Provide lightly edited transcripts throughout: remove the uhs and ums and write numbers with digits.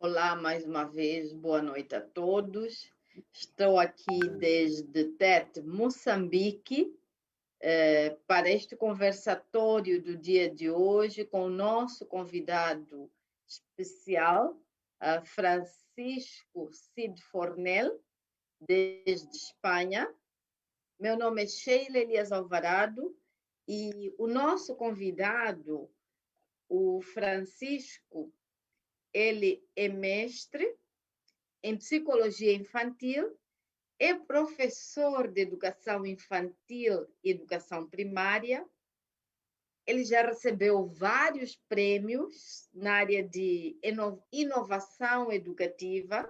Olá, mais uma vez, boa noite a todos. Estou aqui desde Tete, Moçambique, para este conversatório do dia de hoje com o nosso convidado especial, Francisco Cid Fornel, desde Espanha. Meu nome é Sheila Elias Alvarado e o nosso convidado, o Francisco, ele é mestre em psicologia infantil, é professor de educação infantil e educação primária. Ele já recebeu vários prêmios na área de inovação educativa,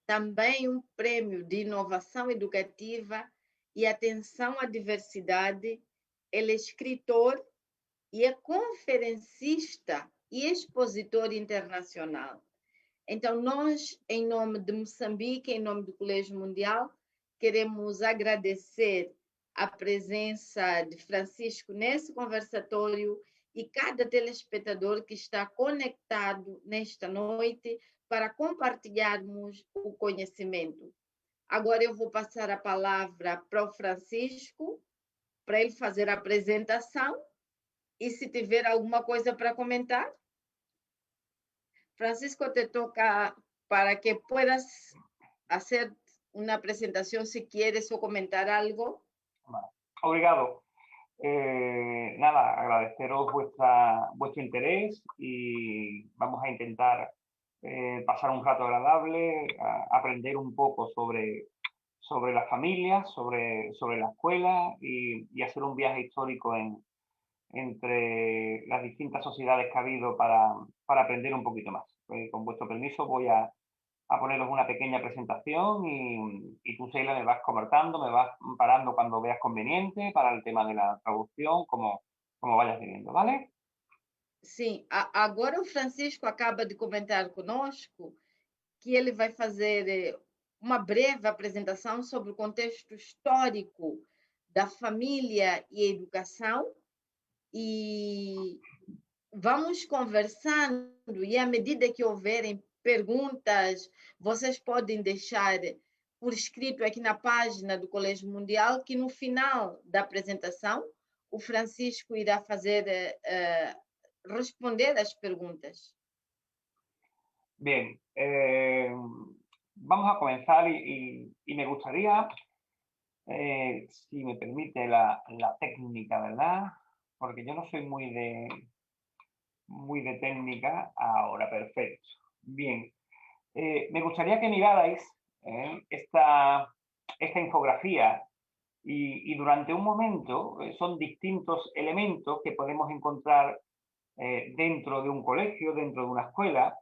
também um prêmio de inovação educativa e atenção à diversidade. Ele é escritor e é conferencista e expositor internacional. Então, nós, em nome de Moçambique, em nome do Colégio Mundial, queremos agradecer a presença de Francisco nesse conversatório e cada telespectador que está conectado nesta noite para compartilharmos o conhecimento. Agora eu vou passar a palavra para o Francisco, para ele fazer a apresentação e se tiver alguma coisa para comentar. Francisco, te toca para que puedas hacer una presentación si quieres o comentar algo. Vale. Obrigado. Nada, agradeceros vuestro interés y vamos a intentar pasar un rato agradable, aprender un poco sobre la familia, sobre la escuela y hacer un viaje histórico entre las distintas sociedades que ha habido para aprender un poquito más. Con vuestro permiso voy a poneros una pequeña presentación y tú, Sheila, me vas comentando, me vas parando cuando veas conveniente para el tema de la traducción, como vayas viendo, ¿vale? Sim, agora o Francisco acaba de comentar conosco que ele vai fazer uma breve apresentação sobre o contexto histórico da família e educação e vamos conversando e à medida que houverem perguntas, vocês podem deixar por escrito aqui na página do Colégio Mundial, que no final da apresentação o Francisco irá responder as perguntas. Bien, vamos a comenzar y me gustaría, si me permite la técnica, ¿verdad? Porque yo no soy muy de técnica. Ahora, perfecto. Bien, me gustaría que mirarais esta infografía y durante un momento son distintos elementos que podemos encontrar dentro de un colegio, dentro de una escuela,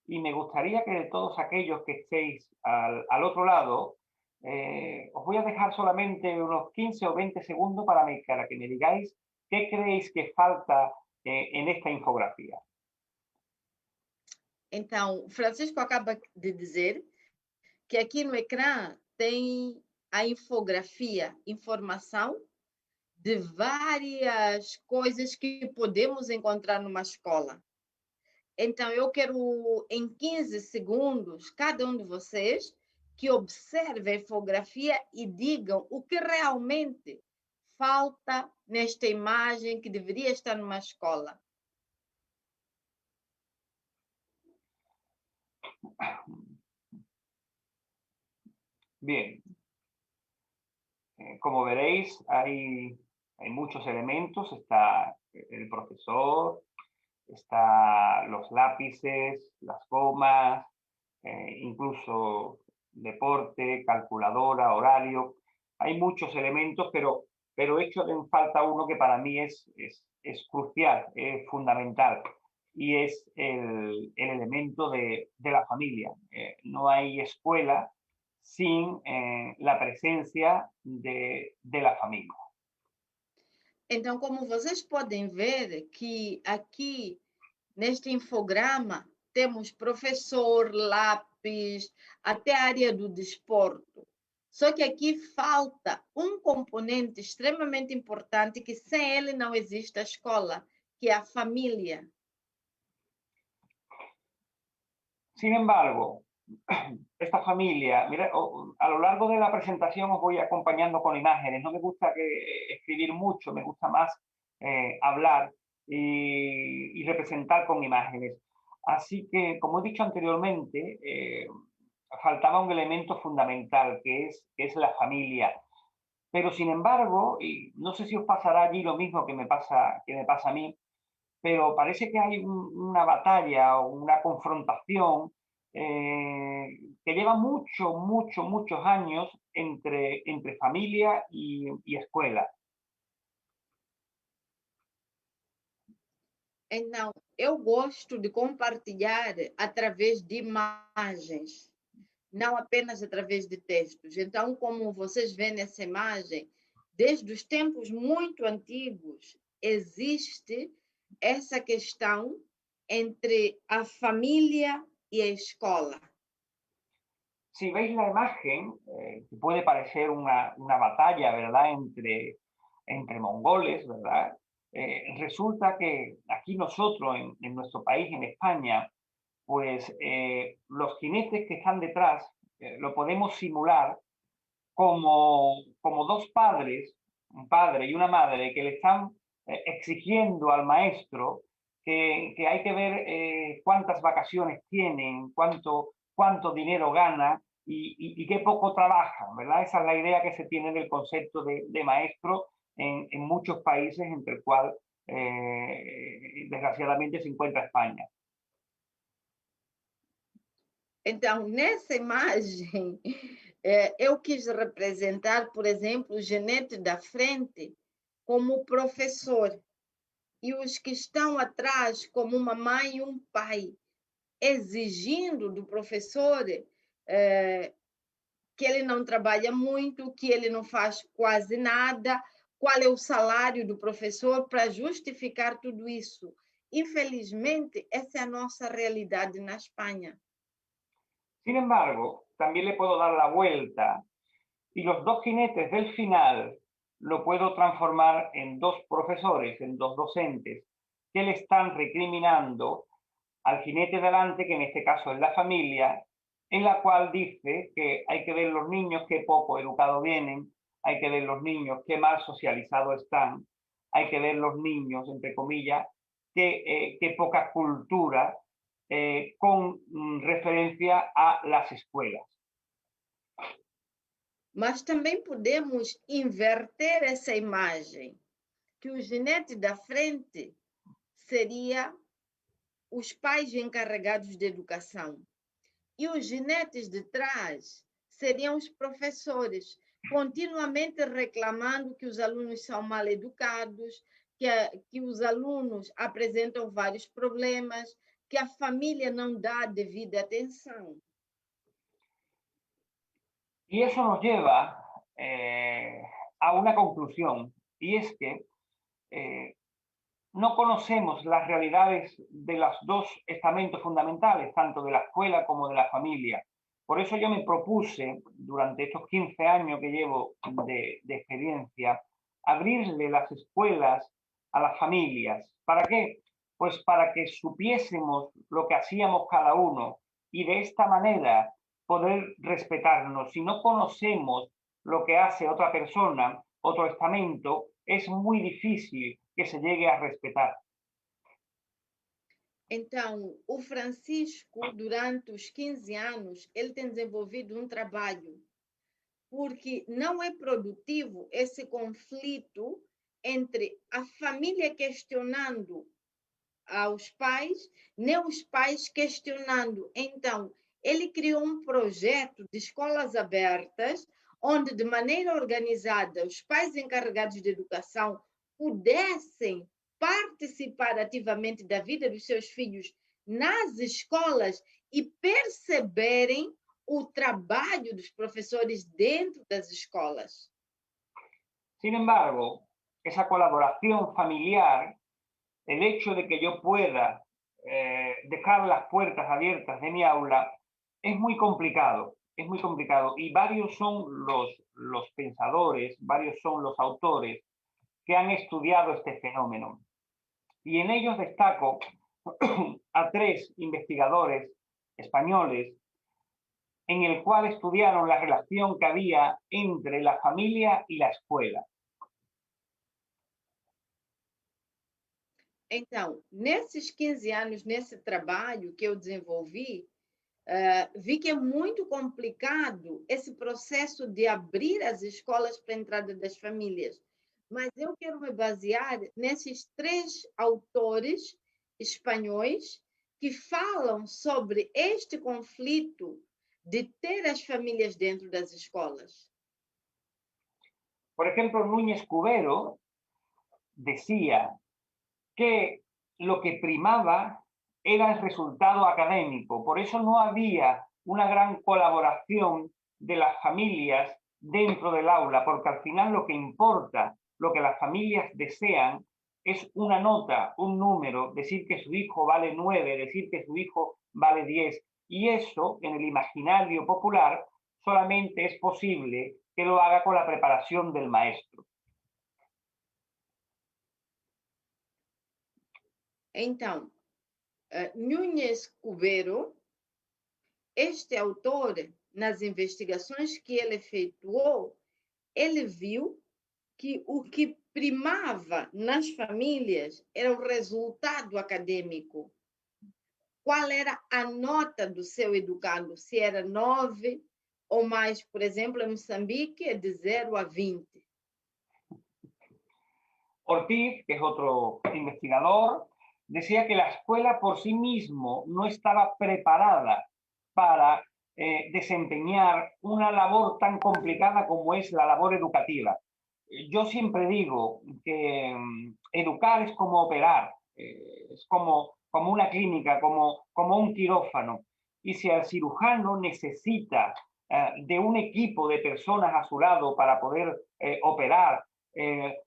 y me gustaría que de todos aquellos que estéis al otro lado, os voy a dejar solamente unos 15 o 20 segundos para que me digáis qué creéis que falta en esta infografía. Então, Francisco acaba de dizer que aqui no ecrã tem a infografia, informação de várias coisas que podemos encontrar numa escola. Então, eu quero, em 15 segundos, cada um de vocês que observe a infografia e digam o que realmente falta nesta imagem que deveria estar numa escola. Bien, como veréis, hay muchos elementos. Está el profesor, está los lápices, las gomas, incluso deporte, calculadora, horario. Hay muchos elementos, pero hecho en falta uno que para mí es crucial, es fundamental, y es el elemento de la familia. No hay escuela sin la presencia de la família. Então, como vocês podem ver que aqui neste infograma temos professor, lápis, até a área do desporto. Só que aqui falta um componente extremamente importante que sem ele não existe a escola, que é a família. Sin embargo, esta familia, mira, a lo largo de la presentación os voy acompañando con imágenes. No me gusta escribir mucho, me gusta más hablar y representar con imágenes. Así que, como he dicho anteriormente, faltaba un elemento fundamental, que es la familia. Pero sin embargo, y no sé si os pasará allí lo mismo que me pasa a mí, pero parece que hay una batalla o una confrontación que lleva muchos años entre familia y escuela. Então, eu gosto de compartilhar através de imagens, não apenas através de textos. Então, como vocês veem nessa imagem, desde os tempos muito antigos, existe essa questão entre a família e a escola. Si veis la imagen, que puede parecer una batalla, ¿verdad?, entre mongoles, ¿verdad? Resulta que aquí nosotros, en nuestro país, en España, pues los jinetes que están detrás lo podemos simular como dos padres, un padre y una madre, que le están exigiendo al maestro que hay que ver cuántas vacaciones tienen, cuánto dinero gana y qué poco trabajan, ¿verdad? Esa es la idea que se tiene del concepto de maestro en muchos países, entre el cual desgraciadamente se encuentra España. Então, nessa imagem, eu quis representar, por exemplo, o genete da frente como professor e os que estão atrás como uma mãe e um pai, exigindo do professor que ele não trabalha muito, que ele não faz quase nada, qual é o salário do professor para justificar tudo isso. Infelizmente, essa é a nossa realidade na Espanha. Sin embargo, también le puedo dar la vuelta y los dos jinetes del final lo puedo transformar en dos profesores, en dos docentes, que le están recriminando al jinete delante, que en este caso es la familia, en la cual dice que hay que ver los niños qué poco educados vienen, hay que ver los niños qué mal socializados están, hay que ver los niños, entre comillas, qué poca cultura con referencia a las escuelas. Mas também podemos inverter essa imagem, que o ginete da frente seria os pais encarregados de educação e os ginetes de trás seriam os professores, continuamente reclamando que os alunos são mal educados, que os alunos apresentam vários problemas, que a família não dá devida atenção. Y eso nos lleva a una conclusión, y es que no conocemos las realidades de los dos estamentos fundamentales, tanto de la escuela como de la familia. Por eso yo me propuse, durante estos 15 años que llevo de experiencia, abrirle las escuelas a las familias. ¿Para qué? Pues para que supiésemos lo que hacíamos cada uno y de esta manera poder respetarnos. Si no conocemos lo que hace otra persona, otro estamento, es muy difícil que se llegue a respetar. Então, o Francisco, durante os 15 anos, ele tem desenvolvido um trabalho, porque não é produtivo esse conflito entre a família questionando aos pais, nem os pais questionando. Então, ele criou um projeto de escolas abertas, onde, de maneira organizada, os pais encarregados de educação pudessem participar ativamente da vida dos seus filhos nas escolas e perceberem o trabalho dos professores dentro das escolas. Sin embargo, esa colaboración familiar, el hecho de que yo pueda dejar las puertas abiertas de mi aula, es muy complicado. Es muy complicado y varios son los pensadores, varios son los autores que han estudiado este fenómeno. Y en ellos destaco a tres investigadores españoles, en el cual estudiaron la relación que había entre la familia y la escuela. Então, nesses 15 anos, nesse trabalho que eu desenvolvi, vi que é muito complicado esse processo de abrir as escolas para a entrada das famílias. Mas eu quero me basear nesses 3 autores espanhóis que falam sobre este conflito de ter as famílias dentro das escolas. Por ejemplo, Núñez Cubero decía que lo que primaba era el resultado académico. Por eso no había una gran colaboración de las familias dentro del aula, porque al final lo que importa, lo que las familias desean, es una nota, un número, decir que su hijo vale 9, decir que su hijo vale 10. Y eso, en el imaginario popular, solamente es posible que lo haga con la preparación del maestro. Então, Núñez Cubero, este autor, nas investigações que ele efetuou, ele viu que o que primava nas famílias era o resultado acadêmico. Qual era a nota do seu educando? Se era 9 ou mais, por exemplo, em Moçambique, é de 0 a 20. Ortiz, que es otro investigador, decía que la escuela por sí mismo no estaba preparada para desempeñar una labor tan complicada como es la labor educativa. Yo siempre digo que educar es como operar, es como una clínica, como un quirófano. Y si el cirujano necesita de un equipo de personas a su lado para poder operar,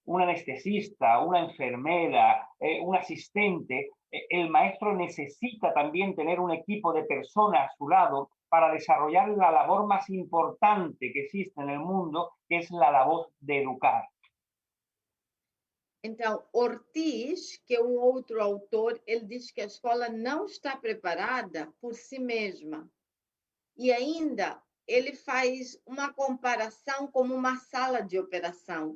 un anestesista, una enfermera, un asistente, el maestro necesita también tener un equipo de personas a su lado para desarrollar la labor más importante que existe en el mundo, que es la labor de educar. Então, Ortiz, que é um outro autor, ele diz que a escola não está preparada por si mesma. E ainda ele faz uma comparação como uma sala de operação.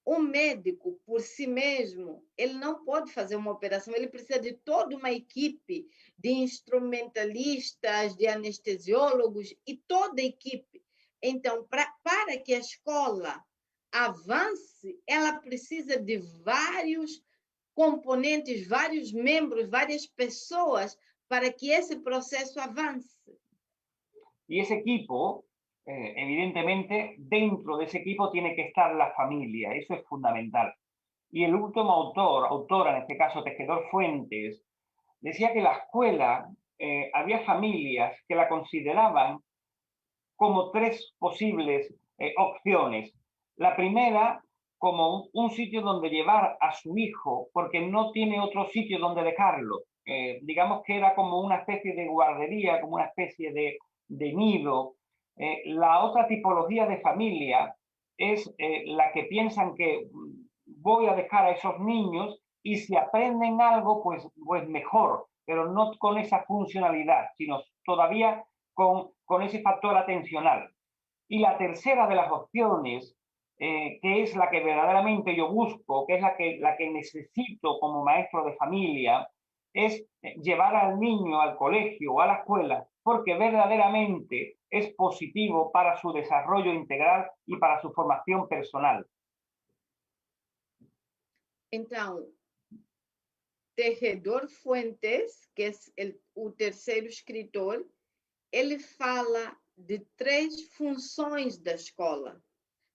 O médico, por si mesmo, ele não pode fazer uma operação, ele precisa de toda uma equipe de instrumentalistas, de anestesiólogos e toda a equipe. Então, para que a escola avance, ela precisa de vários componentes, vários membros, várias pessoas para que esse processo avance. Y ese equipo, evidentemente, dentro de ese equipo tiene que estar la familia, eso es fundamental. Y el último autora, en este caso Tejedor Fuentes, decía que la escuela, había familias que la consideraban como 3 posibles opciones. La primera, como un sitio donde llevar a su hijo, porque no tiene otro sitio donde dejarlo. Digamos que era como una especie de guardería, como una especie de nido. La otra tipología de familia es la que piensan que voy a dejar a esos niños y si aprenden algo, pues mejor, pero no con esa funcionalidad, sino todavía con ese factor atencional. Y la tercera de las opciones, que es la que verdaderamente yo busco, que es la que necesito como maestro de familia, es llevar al niño al colegio o a la escuela, porque verdaderamente es positivo para su desarrollo integral y para su formación personal. Então, Tejedor Fuentes, que é o terceiro escritor, ele fala de 3 funções da escola,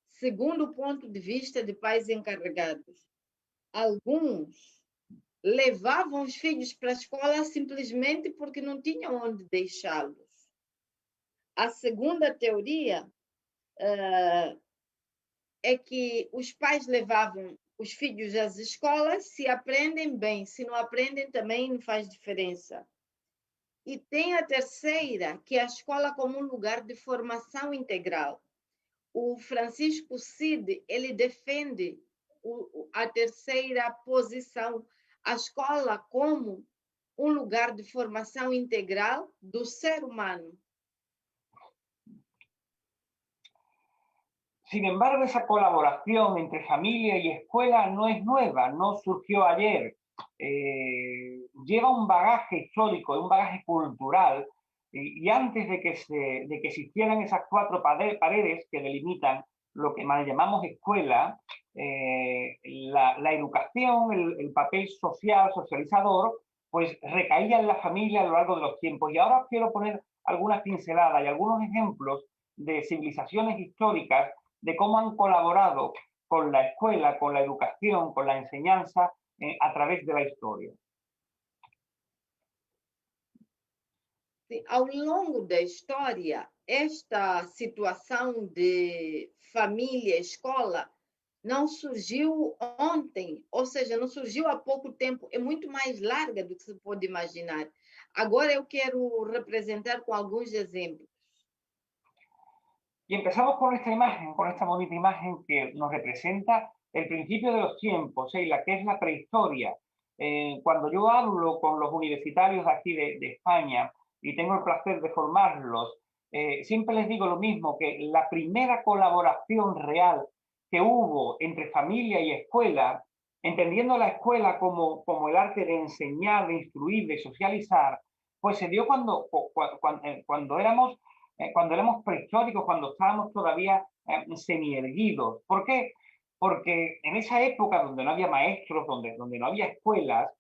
segundo o ponto de vista de pais encarregados. Alguns levavam os filhos para a escola simplesmente porque não tinham onde deixá-los. A segunda teoria é que os pais levavam os filhos às escolas, se aprendem bem, se não aprendem também não faz diferença. E tem a terceira, que é a escola como um lugar de formação integral. O Francisco Cid, ele defende a terceira posição, a escola como um lugar de formação integral do ser humano. Sin embargo, esa colaboración entre familia y escuela no es nueva, no surgió ayer. Lleva un bagaje histórico, un bagaje cultural, y antes de que existieran esas cuatro paredes que delimitan lo que mal llamamos escuela, la educación, el papel social, socializador, pues recaía en la familia a lo largo de los tiempos. Y ahora os quiero poner algunas pinceladas y algunos ejemplos de civilizaciones históricas de cómo han colaborado con la escuela, con la educación, con la enseñanza a través de la historia. Sim, ao longo da história, esta situação de família, escola, não surgiu ontem, ou seja, não surgiu há pouco tempo, é muito mais larga do que se pode imaginar. Agora eu quero representar com alguns exemplos. Y empezamos con esta imagen, con esta bonita imagen que nos representa el principio de los tiempos, la que es la prehistoria. Cuando yo hablo con los universitarios de aquí de España y tengo el placer de formarlos, siempre les digo lo mismo, que la primera colaboración real que hubo entre familia y escuela, entendiendo la escuela como el arte de enseñar, de instruir, de socializar, pues se dio cuando éramos prehistóricos, cuando estábamos todavía semierguidos. ¿Por qué? Porque en esa época donde no había maestros, donde no había escuelas,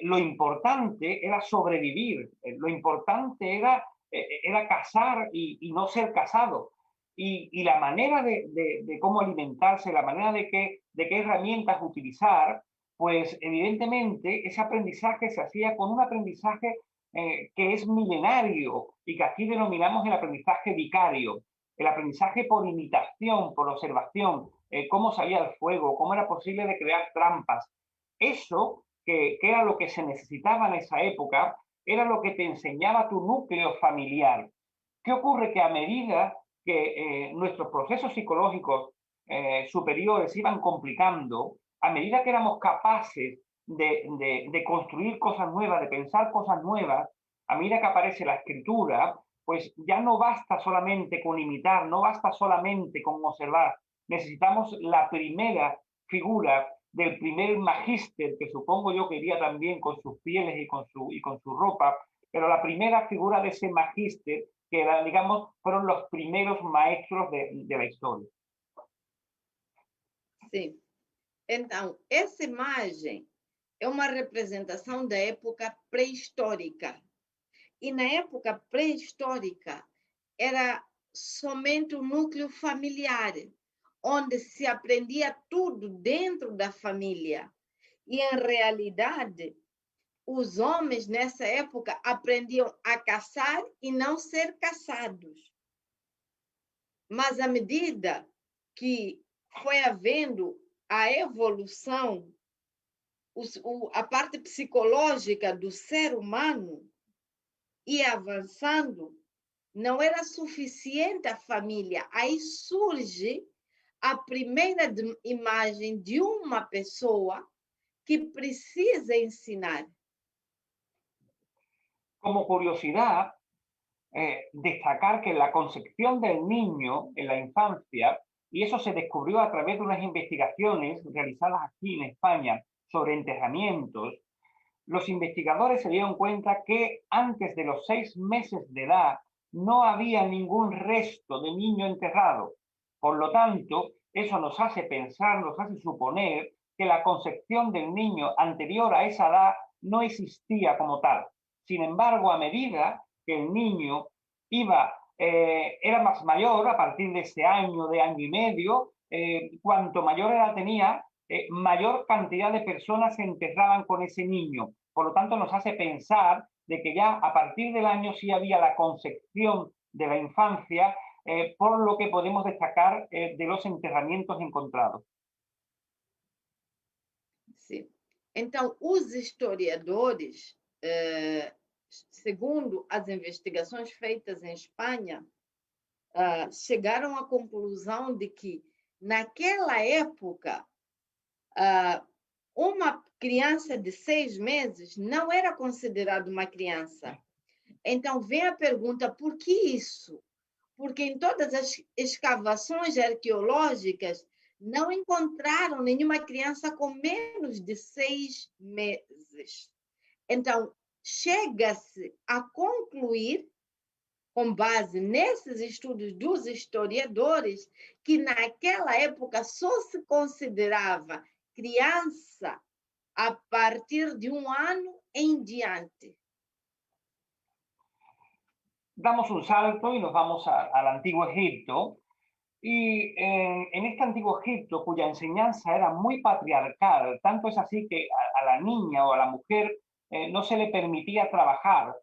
lo importante era sobrevivir, lo importante era casar y no ser casado. Y la manera de cómo alimentarse, la manera de qué herramientas utilizar, pues evidentemente ese aprendizaje se hacía con un aprendizaje que es milenario y que aquí denominamos el aprendizaje vicario, el aprendizaje por imitación, por observación, cómo salía el fuego, cómo era posible de crear trampas. Eso, que era lo que se necesitaba en esa época, era lo que te enseñaba tu núcleo familiar. ¿Qué ocurre? Que a medida que nuestros procesos psicológicos superiores iban complicando, a medida que éramos capaces de construir cosas nuevas, de pensar cosas nuevas, a medida que aparece la escritura, pues ya no basta solamente con imitar, no basta solamente con observar. Necesitamos la primera figura del primer magíster, que supongo yo que iría también con sus pieles y con su ropa, pero la primera figura de ese magíster, que era, digamos, fueron los primeros maestros de la historia. Sim. Então, essa imagem é uma representação da época pré-histórica. E na época pré-histórica era somente o núcleo familiar, onde se aprendia tudo dentro da família. E, em realidade, os homens nessa época aprendiam a caçar e não ser caçados. Mas à medida que foi havendo a evolução, a parte psicológica do ser humano ia avançando, não era suficiente a família. Aí surge a primeira imagem de uma pessoa que precisa ensinar. Como curiosidad, destacar que la concepción del niño en la infancia, y eso se descubrió a través de unas investigaciones realizadas aquí en España sobre enterramientos, los investigadores se dieron cuenta que antes de los 6 meses de edad no había ningún resto de niño enterrado. Por lo tanto, eso nos hace pensar, nos hace suponer que la concepción del niño anterior a esa edad no existía como tal. Sin embargo, a medida que el niño era más mayor, a partir de ese año y medio, cuanto mayor edad tenía, mayor cantidad de personas se enterraban con ese niño. Por lo tanto, nos hace pensar de que ya a partir del año sí había la concepción de la infancia, por lo que podemos destacar de los enterramientos encontrados. Sim. Então, os historiadores, segundo as investigações feitas em Espanha, chegaram à conclusão de que, naquela época, uma criança de 6 meses não era considerada uma criança. Então, vem a pergunta, por que isso? Porque em todas as escavações arqueológicas não encontraram nenhuma criança com menos de 6 meses. Então, chega-se a concluir, com base nesses estudos dos historiadores, que naquela época só se considerava criança a partir de 1 ano em diante. Damos un salto y nos vamos al Antiguo Egipto. Y en este Antiguo Egipto, cuya enseñanza era muy patriarcal, tanto es así que a la niña o a la mujer no se le permitía trabajar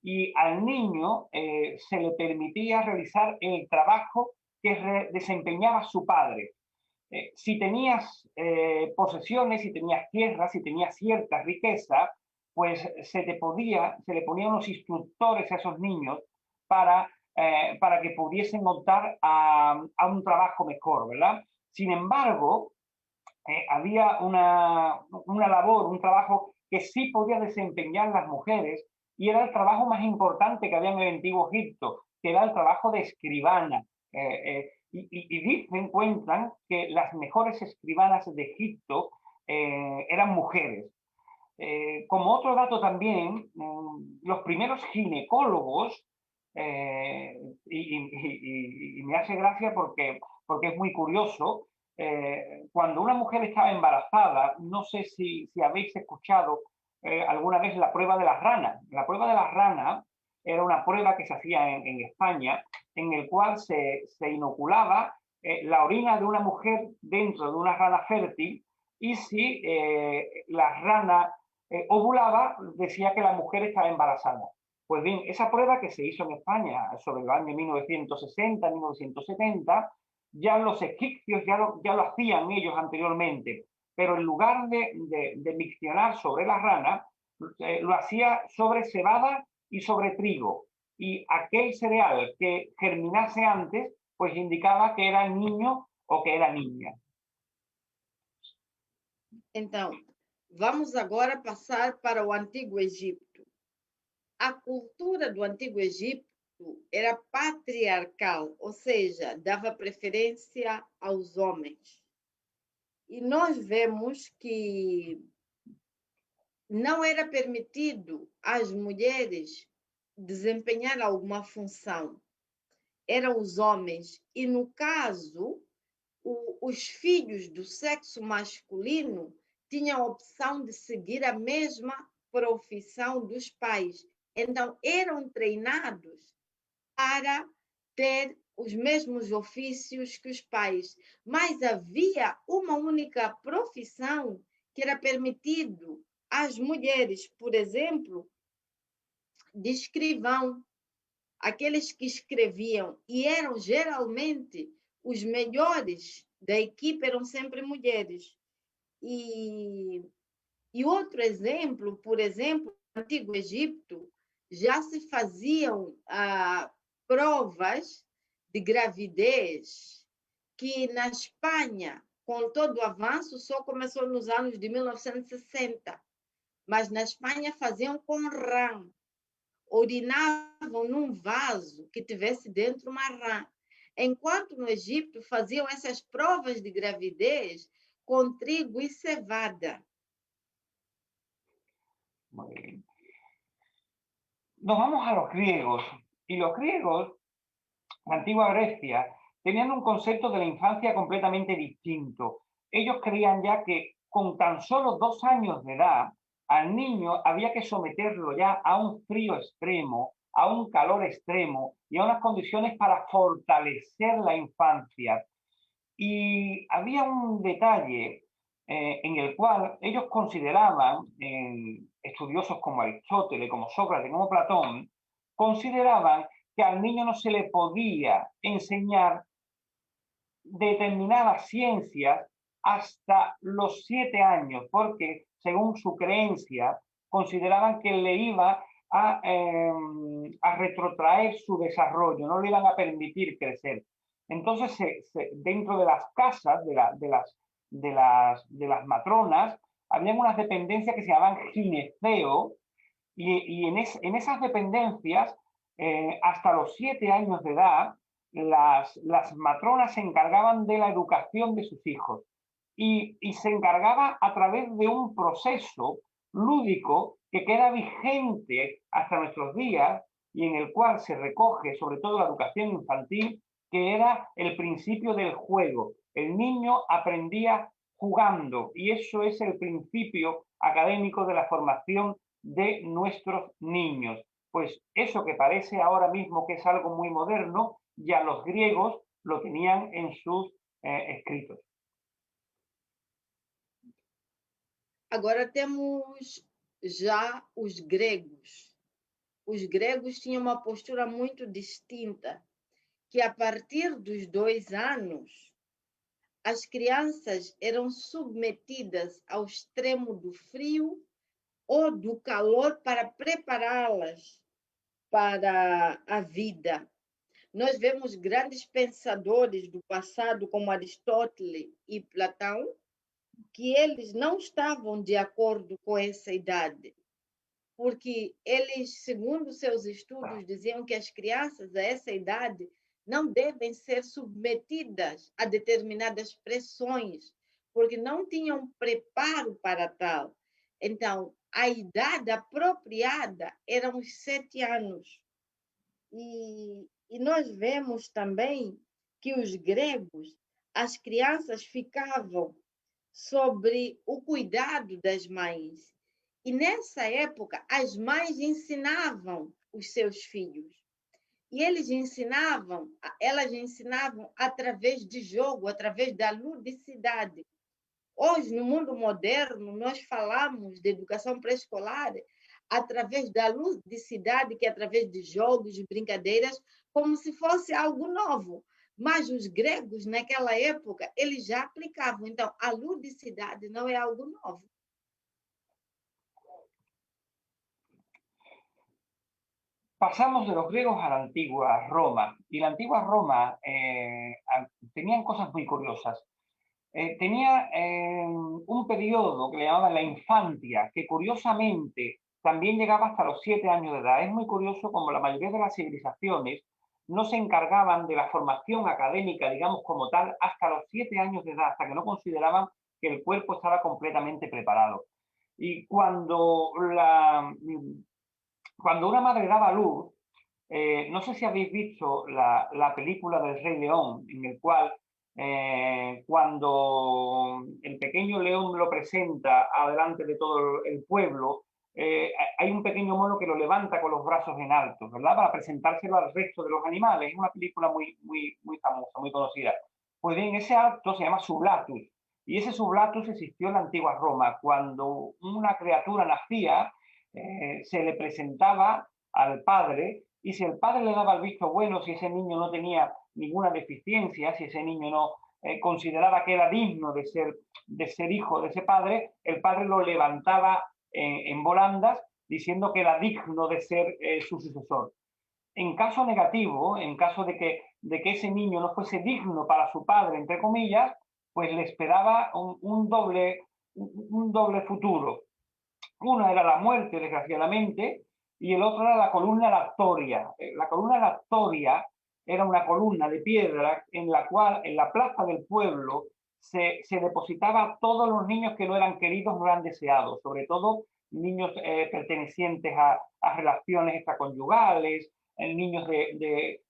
y al niño se le permitía realizar el trabajo que desempeñaba su padre. Si tenías posesiones, si tenías tierras, si tenías cierta riqueza, pues se le ponían unos instructores a esos niños para que pudiesen optar a un trabajo mejor, ¿verdad? Sin embargo, había una labor, un trabajo que sí podían desempeñar las mujeres y era el trabajo más importante que había en el Antiguo Egipto, que era el trabajo de escribana. Cuentan que las mejores escribanas de Egipto eran mujeres. Como otro dato también, los primeros ginecólogos, y me hace gracia porque es muy curioso, cuando una mujer estaba embarazada, no sé si habéis escuchado alguna vez la prueba de las ranas. La prueba de las ranas era una prueba que se hacía en España, en el cual se inoculaba la orina de una mujer dentro de una rana fértil y si la rana ovulaba, decía que la mujer estaba embarazada. Pues bien, esa prueba que se hizo en España sobre el año 1960, 1970, ya los egipcios ya lo hacían ellos anteriormente, pero en lugar de miccionar sobre la rana, lo hacía sobre cebada y sobre trigo. Y aquel cereal que germinase antes, pues indicaba que era niño o que era niña. Então, vamos agora passar para o Antigo Egito. A cultura do Antigo Egito era patriarcal, ou seja, dava preferência aos homens. E nós vemos que não era permitido às mulheres desempenhar alguma função. Eram os homens. E, no caso, os filhos do sexo masculino tinham a opção de seguir a mesma profissão dos pais. Então, eram treinados para ter os mesmos ofícios que os pais. Mas havia uma única profissão que era permitido às mulheres, por exemplo, de escrivão. Aqueles que escreviam e eram geralmente os melhores da equipe eram sempre mulheres. E outro exemplo, por exemplo, no Antigo Egito, já se faziam provas de gravidez, que na Espanha, com todo o avanço, só começou nos anos de 1960. Mas na Espanha faziam com rã. Urinavam num vaso que tivesse dentro uma rã. Enquanto no Egito faziam essas provas de gravidez com trigo e cevada. Muy bien. Nos vamos a los griegos. Y los griegos, la antigua Grecia, tenían un concepto de la infancia completamente distinto. Ellos creían ya que con tan solo 2 años de edad, al niño había que someterlo ya a un frío extremo, a un calor extremo y a unas condiciones para fortalecer la infancia. Y había un detalle en el cual ellos consideraban, estudiosos como Aristóteles, como Sócrates, como Platón, consideraban que al niño no se le podía enseñar determinadas ciencias hasta los 7 años, porque según su creencia consideraban que le iba a retrotraer su desarrollo, no le iban a permitir crecer. Entonces, dentro de las casas de las matronas, había unas dependencias que se llamaban gineceo, y en esas dependencias, hasta los 7 años de edad, las matronas se encargaban de la educación de sus hijos y se encargaba a través de un proceso lúdico que queda vigente hasta nuestros días y en el cual se recoge sobre todo la educación infantil, que era el principio del juego. El niño aprendía jugando y eso es el principio académico de la formación de nuestros niños. Pues eso que parece ahora mismo que es algo muy moderno, ya los griegos lo tenían en sus escritos. Agora temos já os gregos. Os gregos tinham uma postura muito distinta, que a partir dos 2 anos, as crianças eram submetidas ao extremo do frio ou do calor para prepará-las para a vida. Nós vemos grandes pensadores do passado, como Aristóteles e Platão, que eles não estavam de acordo com essa idade, porque eles, segundo seus estudos, diziam que as crianças a essa idade não devem ser submetidas a determinadas pressões, porque não tinham preparo para tal. Então, a idade apropriada eram os 7 anos. E nós vemos também que os gregos, as crianças ficavam sobre o cuidado das mães. E nessa época, as mães ensinavam os seus filhos. E elas ensinavam através de jogo, através da ludicidade. Hoje, no mundo moderno, nós falamos de educação pré-escolar através da ludicidade, que é através de jogos, de brincadeiras, como se fosse algo novo. Mas os gregos, naquela época, eles já aplicavam. Então, a ludicidade não é algo novo. Pasamos de los griegos a la antigua Roma. Y la antigua Roma tenían cosas muy curiosas. Tenía un periodo que le llamaban la infancia, que curiosamente también llegaba hasta los 7 años de edad. Es muy curioso como la mayoría de las civilizaciones no se encargaban de la formación académica, digamos, como tal, hasta los 7 años de edad, hasta que no consideraban que el cuerpo estaba completamente preparado. Y cuando una madre daba luz, no sé si habéis visto la película del Rey León, en el cual cuando el pequeño león lo presenta adelante de todo el pueblo, hay un pequeño mono que lo levanta con los brazos en alto, ¿verdad? Para presentárselo al resto de los animales. Es una película muy famosa, muy conocida. Pues bien, ese acto se llama sublatus. Y ese sublatus existió en la antigua Roma. Cuando una criatura nacía, se le presentaba al padre, y si el padre le daba el visto bueno, si ese niño no tenía ninguna deficiencia, si ese niño no consideraba que era digno de ser hijo de ese padre, el padre lo levantaba en volandas diciendo que era digno de ser su sucesor. En caso negativo, en caso de que ese niño no fuese digno para su padre, entre comillas, pues le esperaba un doble futuro. Una era la muerte, desgraciadamente, y el otro era la columna lactoria. La columna lactoria era una columna de piedra en la cual, en la plaza del pueblo, se depositaba a todos los niños que no eran queridos, no eran deseados, sobre todo niños pertenecientes a relaciones extraconyugales, niños de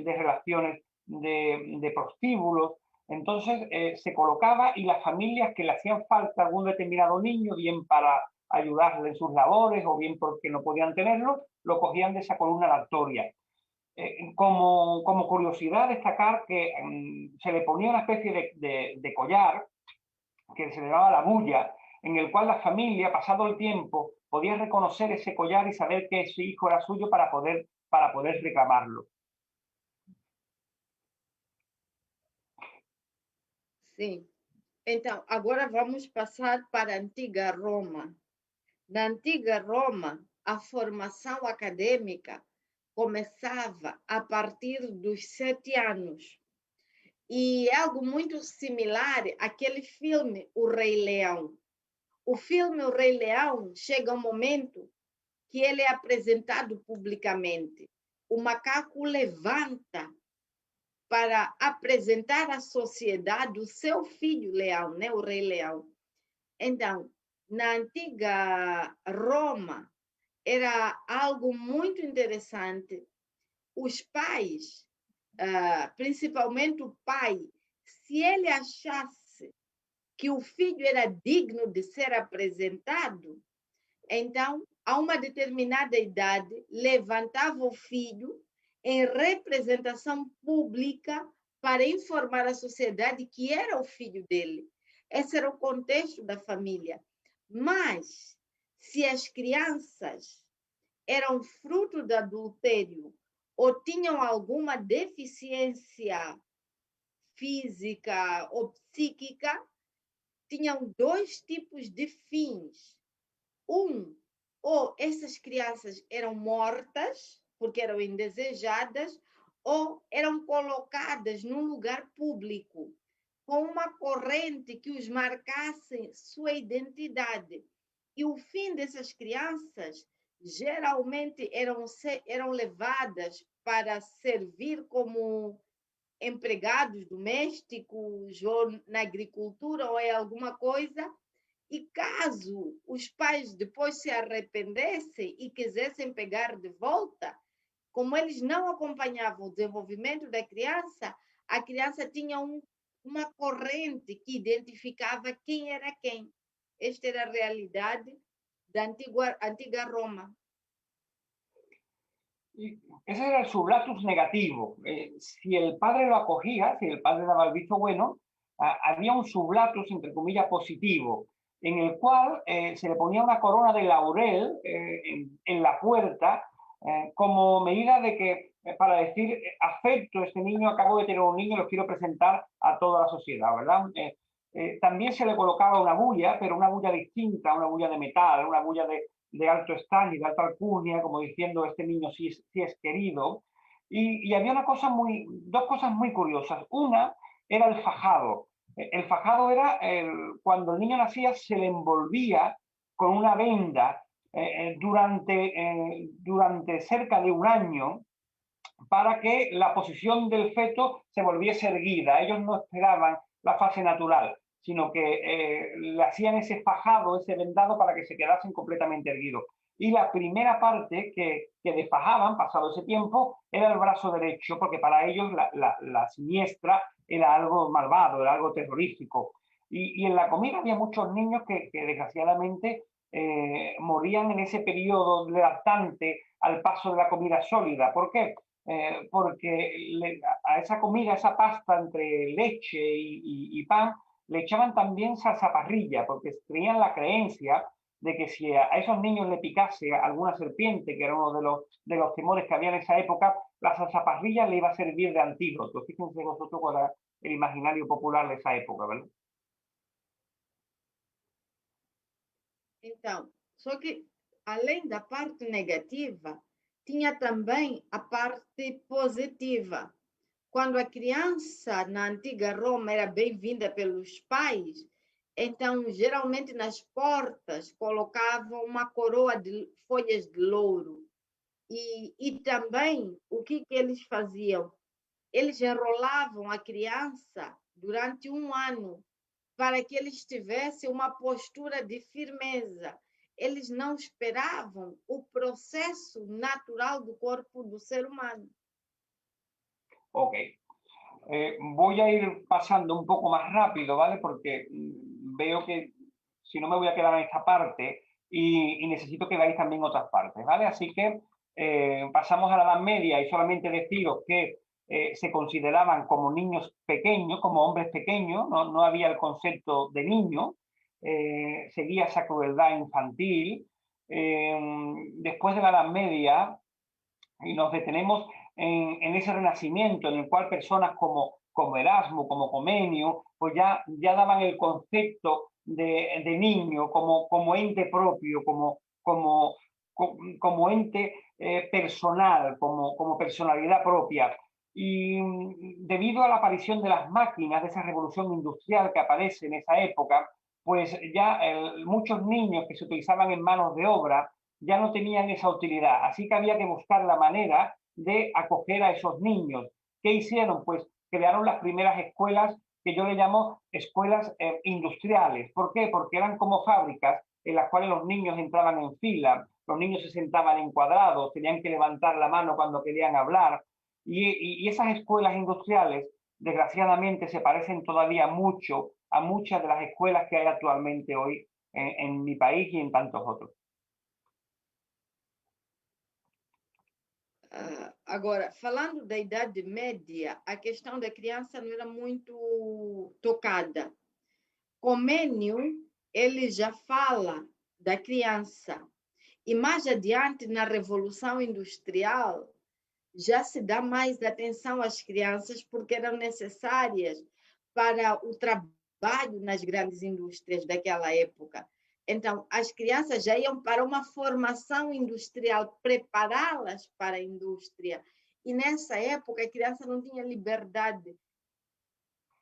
relaciones de prostíbulos. Entonces se colocaba y las familias que le hacían falta algún determinado niño, bien para ayudarle en sus labores o bien porque no podían tenerlo, lo cogían de esa columna lactoria. Como curiosidad, destacar que se le ponía una especie de collar que se le llamaba la bulla, en el cual la familia, pasado el tiempo, podía reconocer ese collar y saber que ese hijo era suyo para poder reclamarlo. Sim. Então, agora vamos passar para a antiga Roma. Na antiga Roma, a formação acadêmica começava a partir dos 7 anos. E é algo muito similar àquele filme O Rei Leão, o filme O Rei Leão chega um momento que ele é apresentado publicamente. O macaco levanta para apresentar à sociedade o seu filho leão, né? O Rei Leão. Então, na antiga Roma, era algo muito interessante. Os pais, principalmente o pai, se ele achasse que o filho era digno de ser apresentado, então, a uma determinada idade, levantava o filho em representação pública para informar a sociedade que era o filho dele. Esse era o contexto da família. Mas, se as crianças eram fruto do adultério ou tinham alguma deficiência física ou psíquica, tinham dois tipos de fins. Ou essas crianças eram mortas, porque eram indesejadas, ou eram colocadas num lugar público, com uma corrente que os marcasse sua identidade. E o fim dessas crianças geralmente eram levadas para servir como empregados domésticos ou na agricultura ou em alguma coisa. E caso os pais depois se arrependessem e quisessem pegar de volta, como eles não acompanhavam o desenvolvimento da criança, a criança tinha uma corrente que identificava quem era quem. Esta era a realidade da antiga Roma. Y ese era el sublatus negativo. Si el padre lo acogía, si el padre daba el visto bueno, había un sublatus, entre comillas, positivo, en el cual se le ponía una corona de laurel en la puerta como medida de que, para decir, acepto este niño, acabo de tener un niño y lo quiero presentar a toda la sociedad, ¿verdad? También se le colocaba una bulla, pero una bulla distinta, una bulla de metal, una bulla de alto estaño y de alta alcurnia, como diciendo este niño sí es querido. Y había dos cosas muy curiosas. Una era el fajado. El fajado era cuando el niño nacía se le envolvía con una venda durante cerca de un año para que la posición del feto se volviese erguida. Ellos no esperaban la fase natural, sino que le hacían ese fajado, ese vendado para que se quedasen completamente erguidos. Y la primera parte que desfajaban, pasado ese tiempo, era el brazo derecho, porque para ellos la siniestra era algo malvado, era algo terrorífico. Y en la comida había muchos niños que desgraciadamente morían en ese periodo lactante al paso de la comida sólida. ¿Por qué? Porque a esa comida, esa pasta entre leche y pan, le echaban también salsaparrilla, porque tenían la creencia de que si a esos niños le picase alguna serpiente, que era uno de los temores que había en esa época, la salsaparrilla le iba a servir de antídoto. Fíjense vosotros cuál era el imaginario popular de esa época, ¿verdad? Então, só que além da parte negativa, tinha também a parte positiva. Quando a criança na antiga Roma era bem-vinda pelos pais, então geralmente nas portas colocavam uma coroa de folhas de louro. E também o que eles faziam? Eles enrolavam a criança durante um ano para que eles tivessem uma postura de firmeza. Eles não esperavam o processo natural do corpo do ser humano. Ok. Voy a ir pasando un poco más rápido, ¿vale? Porque veo que si no me voy a quedar en esta parte y necesito que veáis también otras partes, ¿vale? Así que pasamos a la Edad Media y solamente deciros que se consideraban como niños pequeños, como hombres pequeños, no había el concepto de niño, seguía esa crueldad infantil. Después de la Edad Media, y nos detenemos en ese renacimiento en el cual personas como Erasmo, como Comenio, pues ya daban el concepto de niño como ente propio, como ente personal, como personalidad propia. Y debido a la aparición de las máquinas, de esa revolución industrial que aparece en esa época, pues ya muchos niños que se utilizaban en manos de obra ya no tenían esa utilidad. Así que había que buscar la manera de acoger a esos niños. ¿Qué hicieron? Pues crearon las primeras escuelas que yo le llamo escuelas industriales. ¿Por qué? Porque eran como fábricas en las cuales los niños entraban en fila, los niños se sentaban en cuadrados, tenían que levantar la mano cuando querían hablar. Y esas escuelas industriales, desgraciadamente, se parecen todavía mucho a muchas de las escuelas que hay actualmente hoy en mi país y en tantos otros. Agora, falando da Idade Média, a questão da criança não era muito tocada. Comênio, ele já fala da criança. E mais adiante, na Revolução Industrial, já se dá mais atenção às crianças porque eram necessárias para o trabalho nas grandes indústrias daquela época. Então, as crianças já iam para uma formação industrial, prepará-las para a indústria. E nessa época, a criança não tinha liberdade.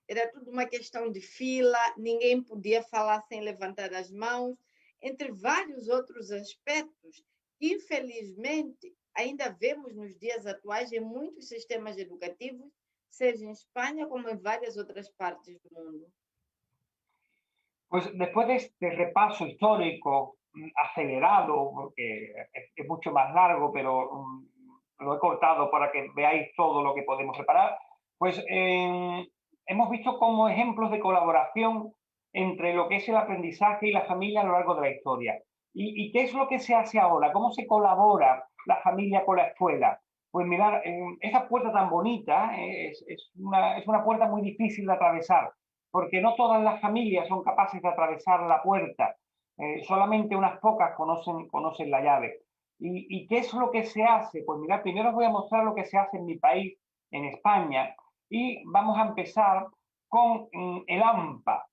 Era tudo uma questão de fila, ninguém podia falar sem levantar as mãos, entre vários outros aspectos que, infelizmente, ainda vemos nos dias atuais em muitos sistemas educativos, seja em Espanha como em várias outras partes do mundo. Pues después de este repaso histórico acelerado, porque es mucho más largo, pero lo he cortado para que veáis todo lo que podemos reparar, pues hemos visto como ejemplos de colaboración entre lo que es el aprendizaje y la familia a lo largo de la historia. ¿Y qué es lo que se hace ahora? ¿Cómo se colabora la familia con la escuela? Pues mirad, esa puerta tan bonita es una puerta muy difícil de atravesar, porque no todas las familias son capaces de atravesar la puerta. Solamente unas pocas conocen la llave. ¿Y qué es lo que se hace? Pues mirad, primero os voy a mostrar lo que se hace en mi país, en España, y vamos a empezar con el AMPA.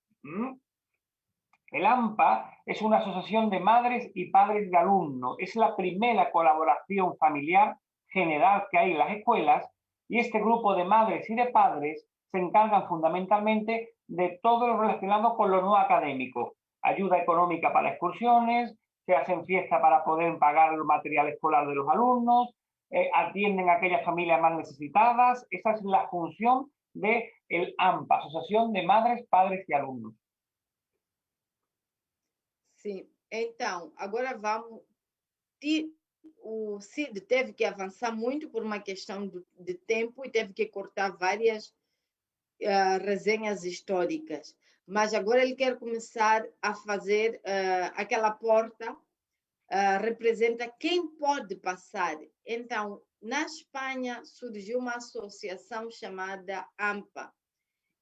El AMPA es una asociación de madres y padres de alumnos. Es la primera colaboración familiar general que hay en las escuelas y este grupo de madres y de padres se encargan fundamentalmente de todo lo relacionado con lo no académico. Ayuda económica para excursiones, se hacen fiestas para poder pagar el material escolar de los alumnos, atienden a aquellas familias más necesitadas. Esa es la función del AMPA, Asociación de Madres, Padres y Alumnos. Sim, então, agora vamos. O CID teve que avançar muito por uma questão de tempo e teve que cortar várias resenhas históricas. Mas agora ele quer começar a fazer aquela porta, representa quem pode passar. Então, na Espanha surgiu uma associação chamada AMPA.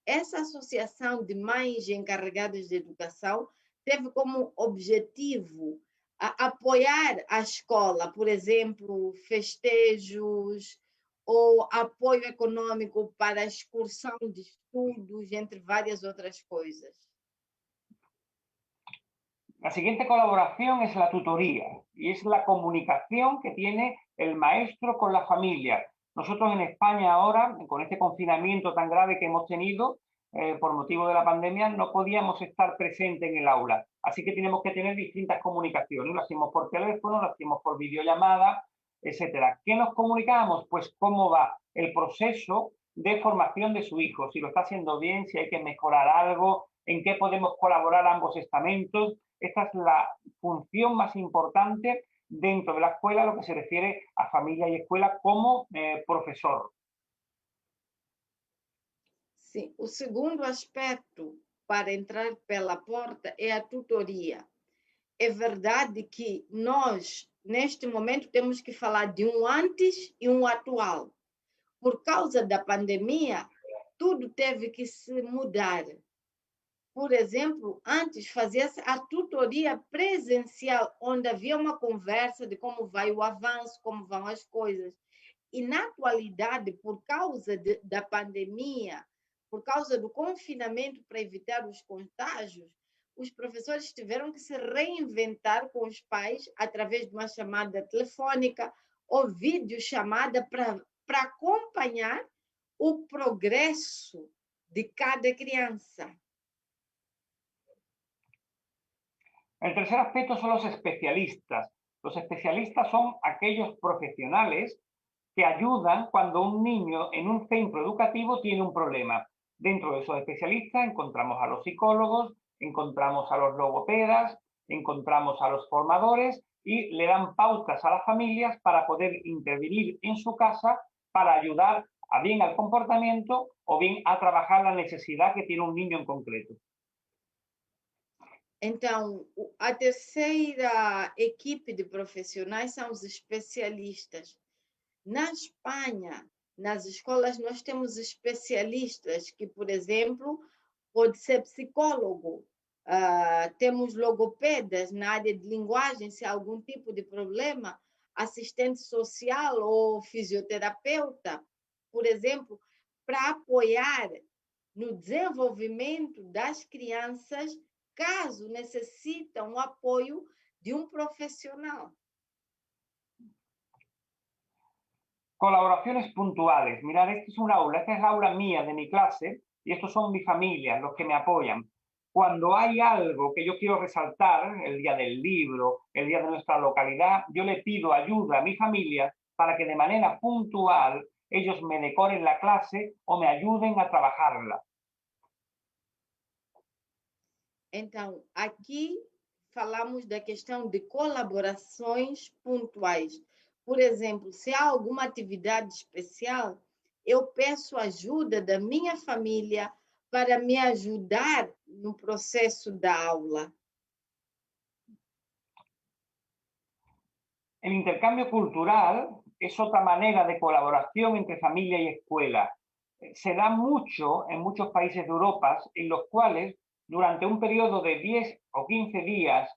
Essa associação de mães encarregadas de educação teve como objetivo apoiar a escola, por exemplo, festejos ou apoio econômico para a excursão de estudos, entre várias outras coisas. La siguiente colaboración es la tutoría y es la comunicación que tiene el maestro con la familia. Nosotros en España ahora, con este confinamiento tan grave que hemos tenido por motivo de la pandemia, no podíamos estar presentes en el aula. Así que tenemos que tener distintas comunicaciones. Lo hacemos por teléfono, lo hacemos por videollamada, etcétera. ¿Qué nos comunicamos? Pues cómo va el proceso de formación de su hijo, si lo está haciendo bien, si hay que mejorar algo, en qué podemos colaborar ambos estamentos. Esta es la función más importante dentro de la escuela, lo que se refiere a familia y escuela como profesor. Sim, o segundo aspecto para entrar pela porta é a tutoria. É verdade que nós, neste momento, temos que falar de um antes e um atual. Por causa da pandemia, tudo teve que se mudar. Por exemplo, antes fazia-se a tutoria presencial, onde havia uma conversa de como vai o avanço, como vão as coisas. E na atualidade, por causa da pandemia, por causa do confinamento para evitar os contágios, os professores tiveram que se reinventar com os pais através de uma chamada telefônica ou videochamada para acompanhar o progresso de cada criança. El tercer aspecto son los especialistas. Los especialistas son aquellos profesionales que ayudan cuando un niño en un centro educativo tiene un problema. Dentro de esos especialistas encontramos a los psicólogos, encontramos a los logopedas, encontramos a los formadores y le dan pautas a las familias para poder intervenir en su casa para ayudar a bien al comportamiento o bien a trabajar la necesidad que tiene un niño en concreto. Então, a terceira equipe de profissionais são os especialistas. Na Espanha, nas escolas, nós temos especialistas que, por exemplo, pode ser psicólogo, temos logopedas na área de linguagem, se há algum tipo de problema, assistente social ou fisioterapeuta, por exemplo, para apoiar no desenvolvimento das crianças, caso necessitam o apoio de um profissional. Colaboraciones puntuales. Mirad, este es un aula, esta es la aula mía de mi clase y estos son mi familia, los que me apoyan. Cuando hay algo que yo quiero resaltar, el día del libro, el día de nuestra localidad, yo le pido ayuda a mi familia para que de manera puntual ellos me decoren la clase o me ayuden a trabajarla. Então, aqui falamos da questão de colaborações pontuais. Por exemplo, se há alguma atividade especial, eu peço ajuda da minha família para me ajudar no processo da aula. El intercambio cultural es otra manera de colaboración entre familia y escuela. Se da mucho en muchos países de Europa en los cuales durante un periodo de 10 o 15 días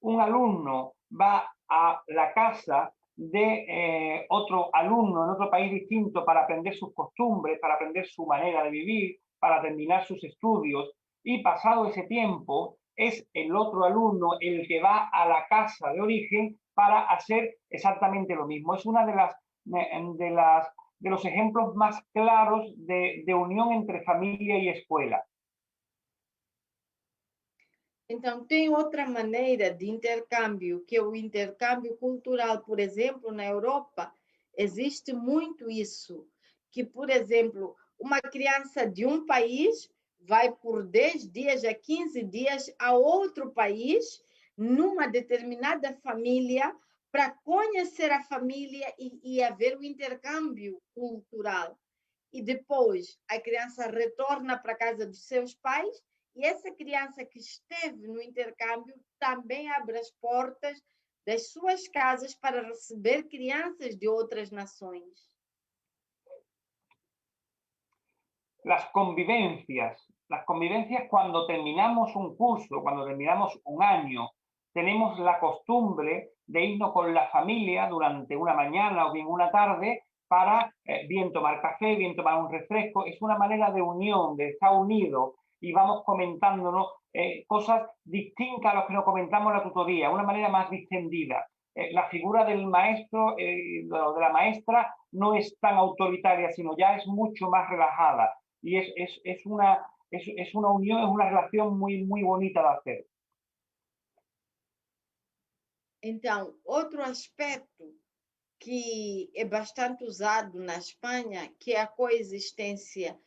un alumno va a la casa de otro alumno en otro país distinto para aprender sus costumbres, para aprender su manera de vivir, para terminar sus estudios y pasado ese tiempo es el otro alumno el que va a la casa de origen para hacer exactamente lo mismo. Es una de los ejemplos más claros de unión entre familia y escuela. Então, tem outra maneira de intercâmbio, que é o intercâmbio cultural. Por exemplo, na Europa, existe muito isso, que, por exemplo, uma criança de um país vai por 10 dias a 15 dias a outro país, numa determinada família, para conhecer a família e haver o intercâmbio cultural. E depois a criança retorna para a casa dos seus pais e essa criança que esteve no intercâmbio também abre as portas das suas casas para receber crianças de outras nações. Las convivencias cuando terminamos un curso, cuando terminamos un año, tenemos la costumbre de irnos con la familia durante una mañana o bien una tarde para bien tomar café, bien tomar un refresco. Es una manera de unión, de estar unidos y vamos comentándonos cosas distintas a las que nos comentamos en la tutoría, una manera más distendida. La figura del maestro, de la maestra, no es tan autoritaria, sino ya es mucho más relajada. Y es una unión, es una relación muy, muy bonita de hacer. Então, outro aspecto que é bastante usado na Espanha, que é a coexistência,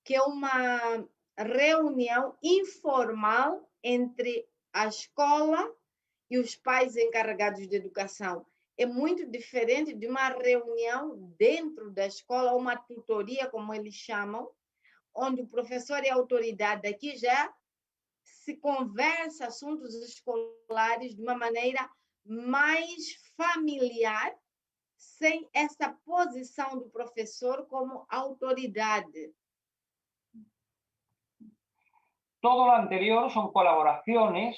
que é uma reunião informal entre a escola e os pais encarregados de educação. É muito diferente de uma reunião dentro da escola, uma tutoria, como eles chamam, onde o professor e a autoridade aqui já se conversa assuntos escolares de uma maneira mais familiar, sem essa posição do professor como autoridade. Todo lo anterior son colaboraciones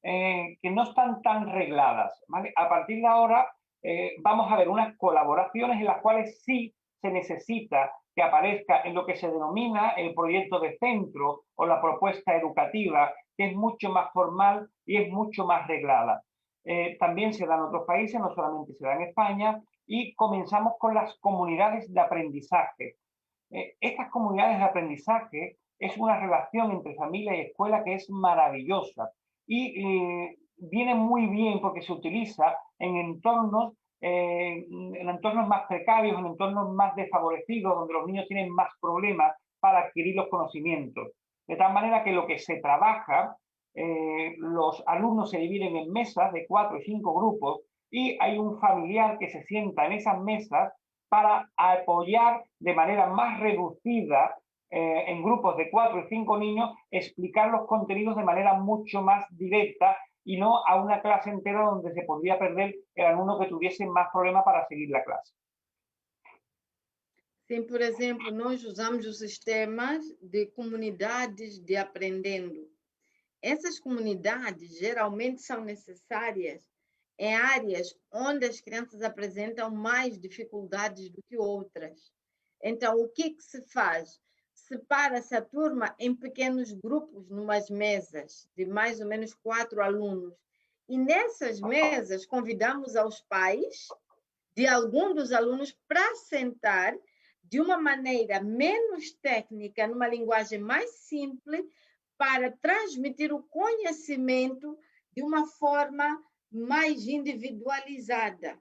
que no están tan regladas, ¿vale? A partir de ahora vamos a ver unas colaboraciones en las cuales sí se necesita que aparezca en lo que se denomina el proyecto de centro o la propuesta educativa, que es mucho más formal y es mucho más reglada. También se da en otros países, no solamente se da en España, y comenzamos con las comunidades de aprendizaje. Estas comunidades de aprendizaje es una relación entre familia y escuela que es maravillosa y viene muy bien porque se utiliza en entornos más precarios, en entornos más desfavorecidos, donde los niños tienen más problemas para adquirir los conocimientos. De tal manera que lo que se trabaja, los alumnos se dividen en mesas de 4 y 5 grupos y hay un familiar que se sienta en esas mesas para apoyar de manera más reducida en grupos de 4 y 5 niños, explicar los contenidos de manera mucho más directa y no a una clase entera donde se podría perder el alumno que tuviese más problemas para seguir la clase. Sim, por exemplo, nós usamos os sistemas de comunidades de aprendendo. Essas comunidades geralmente são necessárias em áreas onde as crianças apresentam mais dificuldades do que outras. Então, o que se faz? Separa-se a turma em pequenos grupos, numas mesas de mais ou menos 4 alunos. E nessas mesas convidamos aos pais de algum dos alunos para sentar de uma maneira menos técnica, numa linguagem mais simples, para transmitir o conhecimento de uma forma mais individualizada.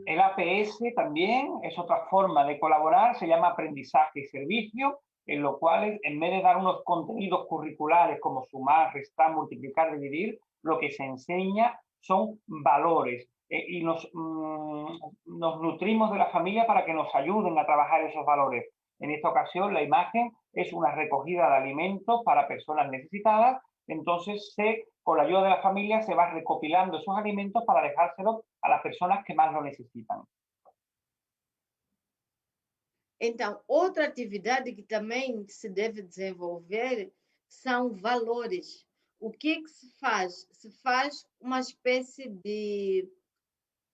El APS también es otra forma de colaborar, se llama aprendizaje y servicio, en lo cual, en vez de dar unos contenidos curriculares como sumar, restar, multiplicar, dividir, lo que se enseña son valores y nos nutrimos de la familia para que nos ayuden a trabajar esos valores. En esta ocasión, la imagen es una recogida de alimentos para personas necesitadas, entonces con la ayuda de la familia se va recopilando esos alimentos para dejárselos a las personas que más lo necesitan. Então, outra atividade que também se deve desenvolver são valores. O que se faz? Se faz uma espécie de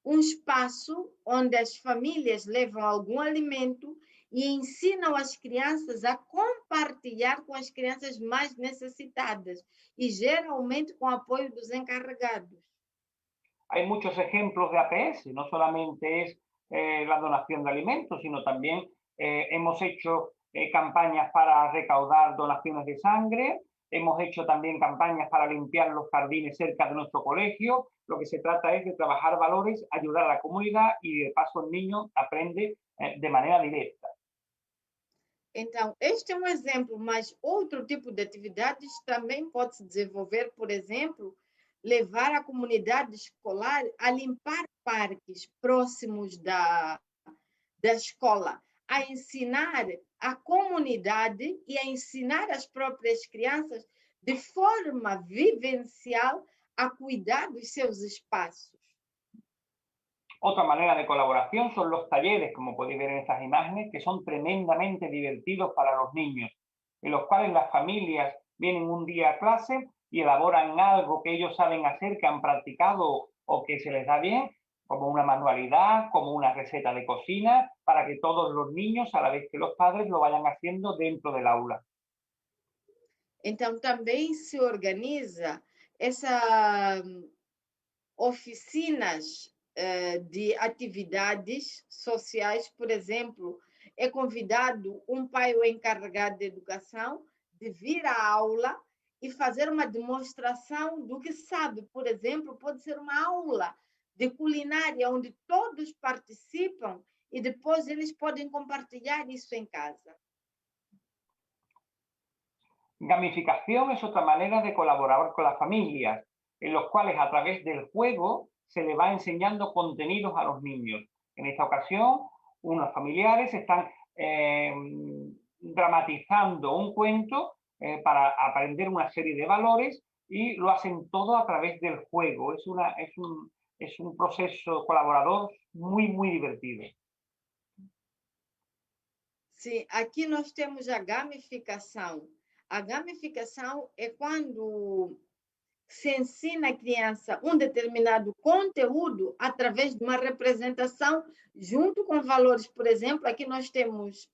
um espaço onde as famílias levam algum alimento e ensinam as crianças a compartilhar com as crianças mais necessitadas, e geralmente com o apoio dos encarregados. Hay muchos ejemplos de APS, no solamente es la donación de alimentos, sino también hemos hecho campañas para recaudar donaciones de sangre, hemos hecho también campañas para limpiar los jardines cerca de nuestro colegio. Lo que se trata es de trabajar valores, ayudar a la comunidad y de paso el niño aprende de manera directa. Então, este é um exemplo, mas outro tipo de atividades também pode se desenvolver, por exemplo, levar a comunidade escolar a limpar parques próximos da escola, a ensinar a comunidade e a ensinar as próprias crianças de forma vivencial a cuidar dos seus espaços. Otra manera de colaboración son los talleres, como podéis ver en estas imágenes, que son tremendamente divertidos para los niños, en los cuales las familias vienen un día a clase y elaboran algo que ellos saben hacer, que han practicado o que se les da bien, como una manualidad, como una receta de cocina, para que todos los niños, a la vez que los padres, lo vayan haciendo dentro del aula. Então, também se organiza essa oficinas de atividades sociais, por exemplo, é convidado um pai ou encarregado de educação de vir à aula e fazer uma demonstração do que sabe. Por exemplo, pode ser uma aula de culinária, onde todos participam e depois eles podem compartilhar isso em casa. Gamificación es otra manera de colaborar con las familias, en los cuales a través del juego se le va enseñando contenidos a los niños. En esta ocasión, unos familiares están dramatizando un cuento para aprender una serie de valores y lo hacen todo a través del juego. Es un proceso colaborador muy, muy divertido. Sim, aqui nós temos a gamificação. A gamificação é quando se ensina a criança um determinado conteúdo através de uma representação junto com valores. Por exemplo, aqui nós temos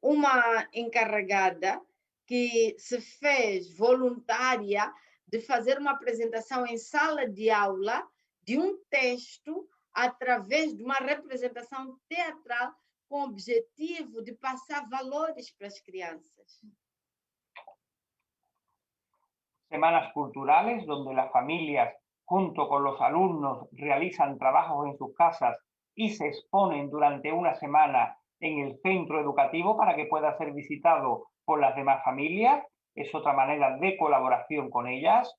uma encarregada que se fez voluntária de fazer uma apresentação em sala de aula de um texto através de uma representação teatral com o objetivo de passar valores para as crianças. semanas culturales donde las familias, junto con los alumnos, realizan trabajos en sus casas y se exponen durante una semana en el centro educativo para que pueda ser visitado por las demás familias. Es otra manera de colaboración con ellas.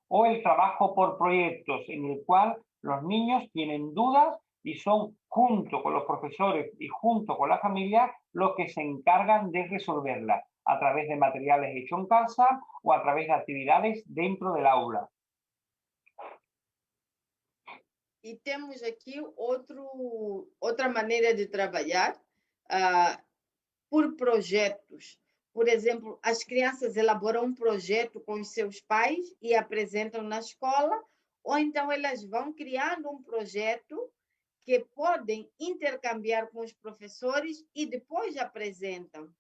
O el trabajo por proyectos, en el cual los niños tienen dudas y son, junto con los profesores y junto con la familia, los que se encargan de resolverlas a través de materiales hechos en casa o a través de actividades dentro del aula. E temos aqui outra maneira de trabalhar por projetos. Por exemplo, as crianças elaboram um projeto com os seus pais e apresentam na escola, ou então elas vão criando um projeto que podem intercambiar com os professores e depois apresentam.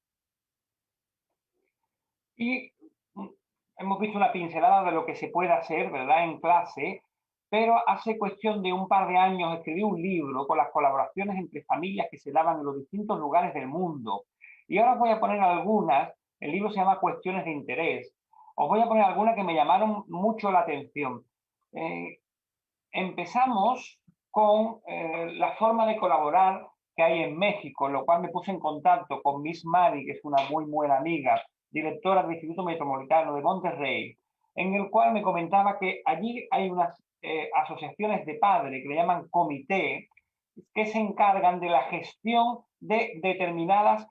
Y hemos visto una pincelada de lo que se puede hacer, ¿verdad?, en clase, pero hace cuestión de un par de años escribí un libro con las colaboraciones entre familias que se daban en los distintos lugares del mundo. Y ahora os voy a poner algunas, el libro se llama Cuestiones de Interés, os voy a poner algunas que me llamaron mucho la atención. Empezamos con la forma de colaborar que hay en México, en lo cual me puse en contacto con Miss Mari, que es una muy buena amiga, directora del Instituto Metropolitano de Monterrey, en el cual me comentaba que allí hay unas asociaciones de padres que le llaman comité, que se encargan de la gestión de determinadas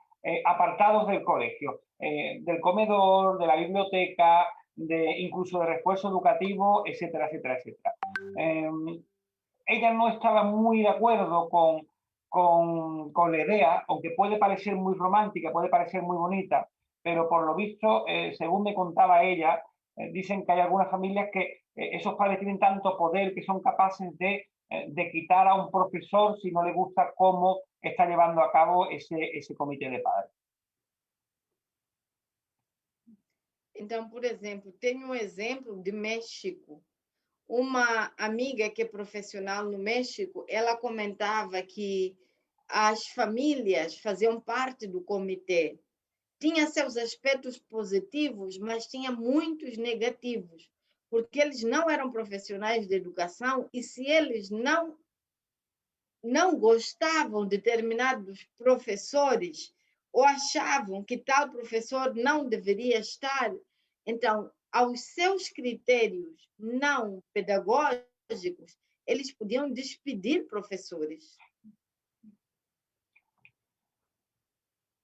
apartados del colegio, del comedor, de la biblioteca, incluso de refuerzo educativo, etcétera, etcétera, etcétera. Ella no estaba muy de acuerdo con la idea, aunque puede parecer muy romántica, puede parecer muy bonita, pero por lo visto, según me contaba ella, dicen que hay algunas familias que esos padres tienen tanto poder que son capaces de quitar a un profesor si no le gusta cómo está llevando a cabo ese comité de padres. Então, por exemplo, tem um exemplo de México. Uma amiga que é profissional no México, ela comentava que as famílias faziam parte do comitê. Tinha seus aspectos positivos, mas tinha muitos negativos, porque eles não eram profissionais de educação e se eles não gostavam de determinados professores ou achavam que tal professor não deveria estar, então, aos seus critérios não pedagógicos, eles podiam despedir professores.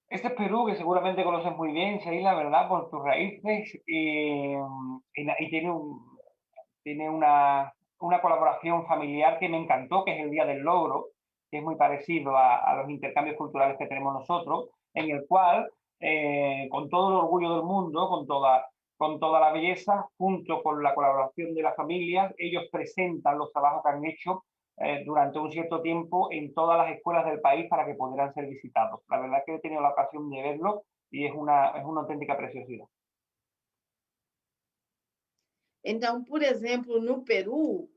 Este es Perú, que seguramente conoces muy bien, Sheila, ¿verdad? Por tus raíces, y tiene una colaboración familiar que me encantó, que es el Día del Logro, que es muy parecido a los intercambios culturales que tenemos nosotros, en el cual, con todo el orgullo del mundo, con toda la belleza, junto con la colaboración de las familias, ellos presentan los trabajos que han hecho durante un cierto tiempo en todas las escuelas del país para que pudieran ser visitados. La verdad es que he tenido la ocasión de verlo y es una auténtica preciosidad. Então, por exemplo, no Peru,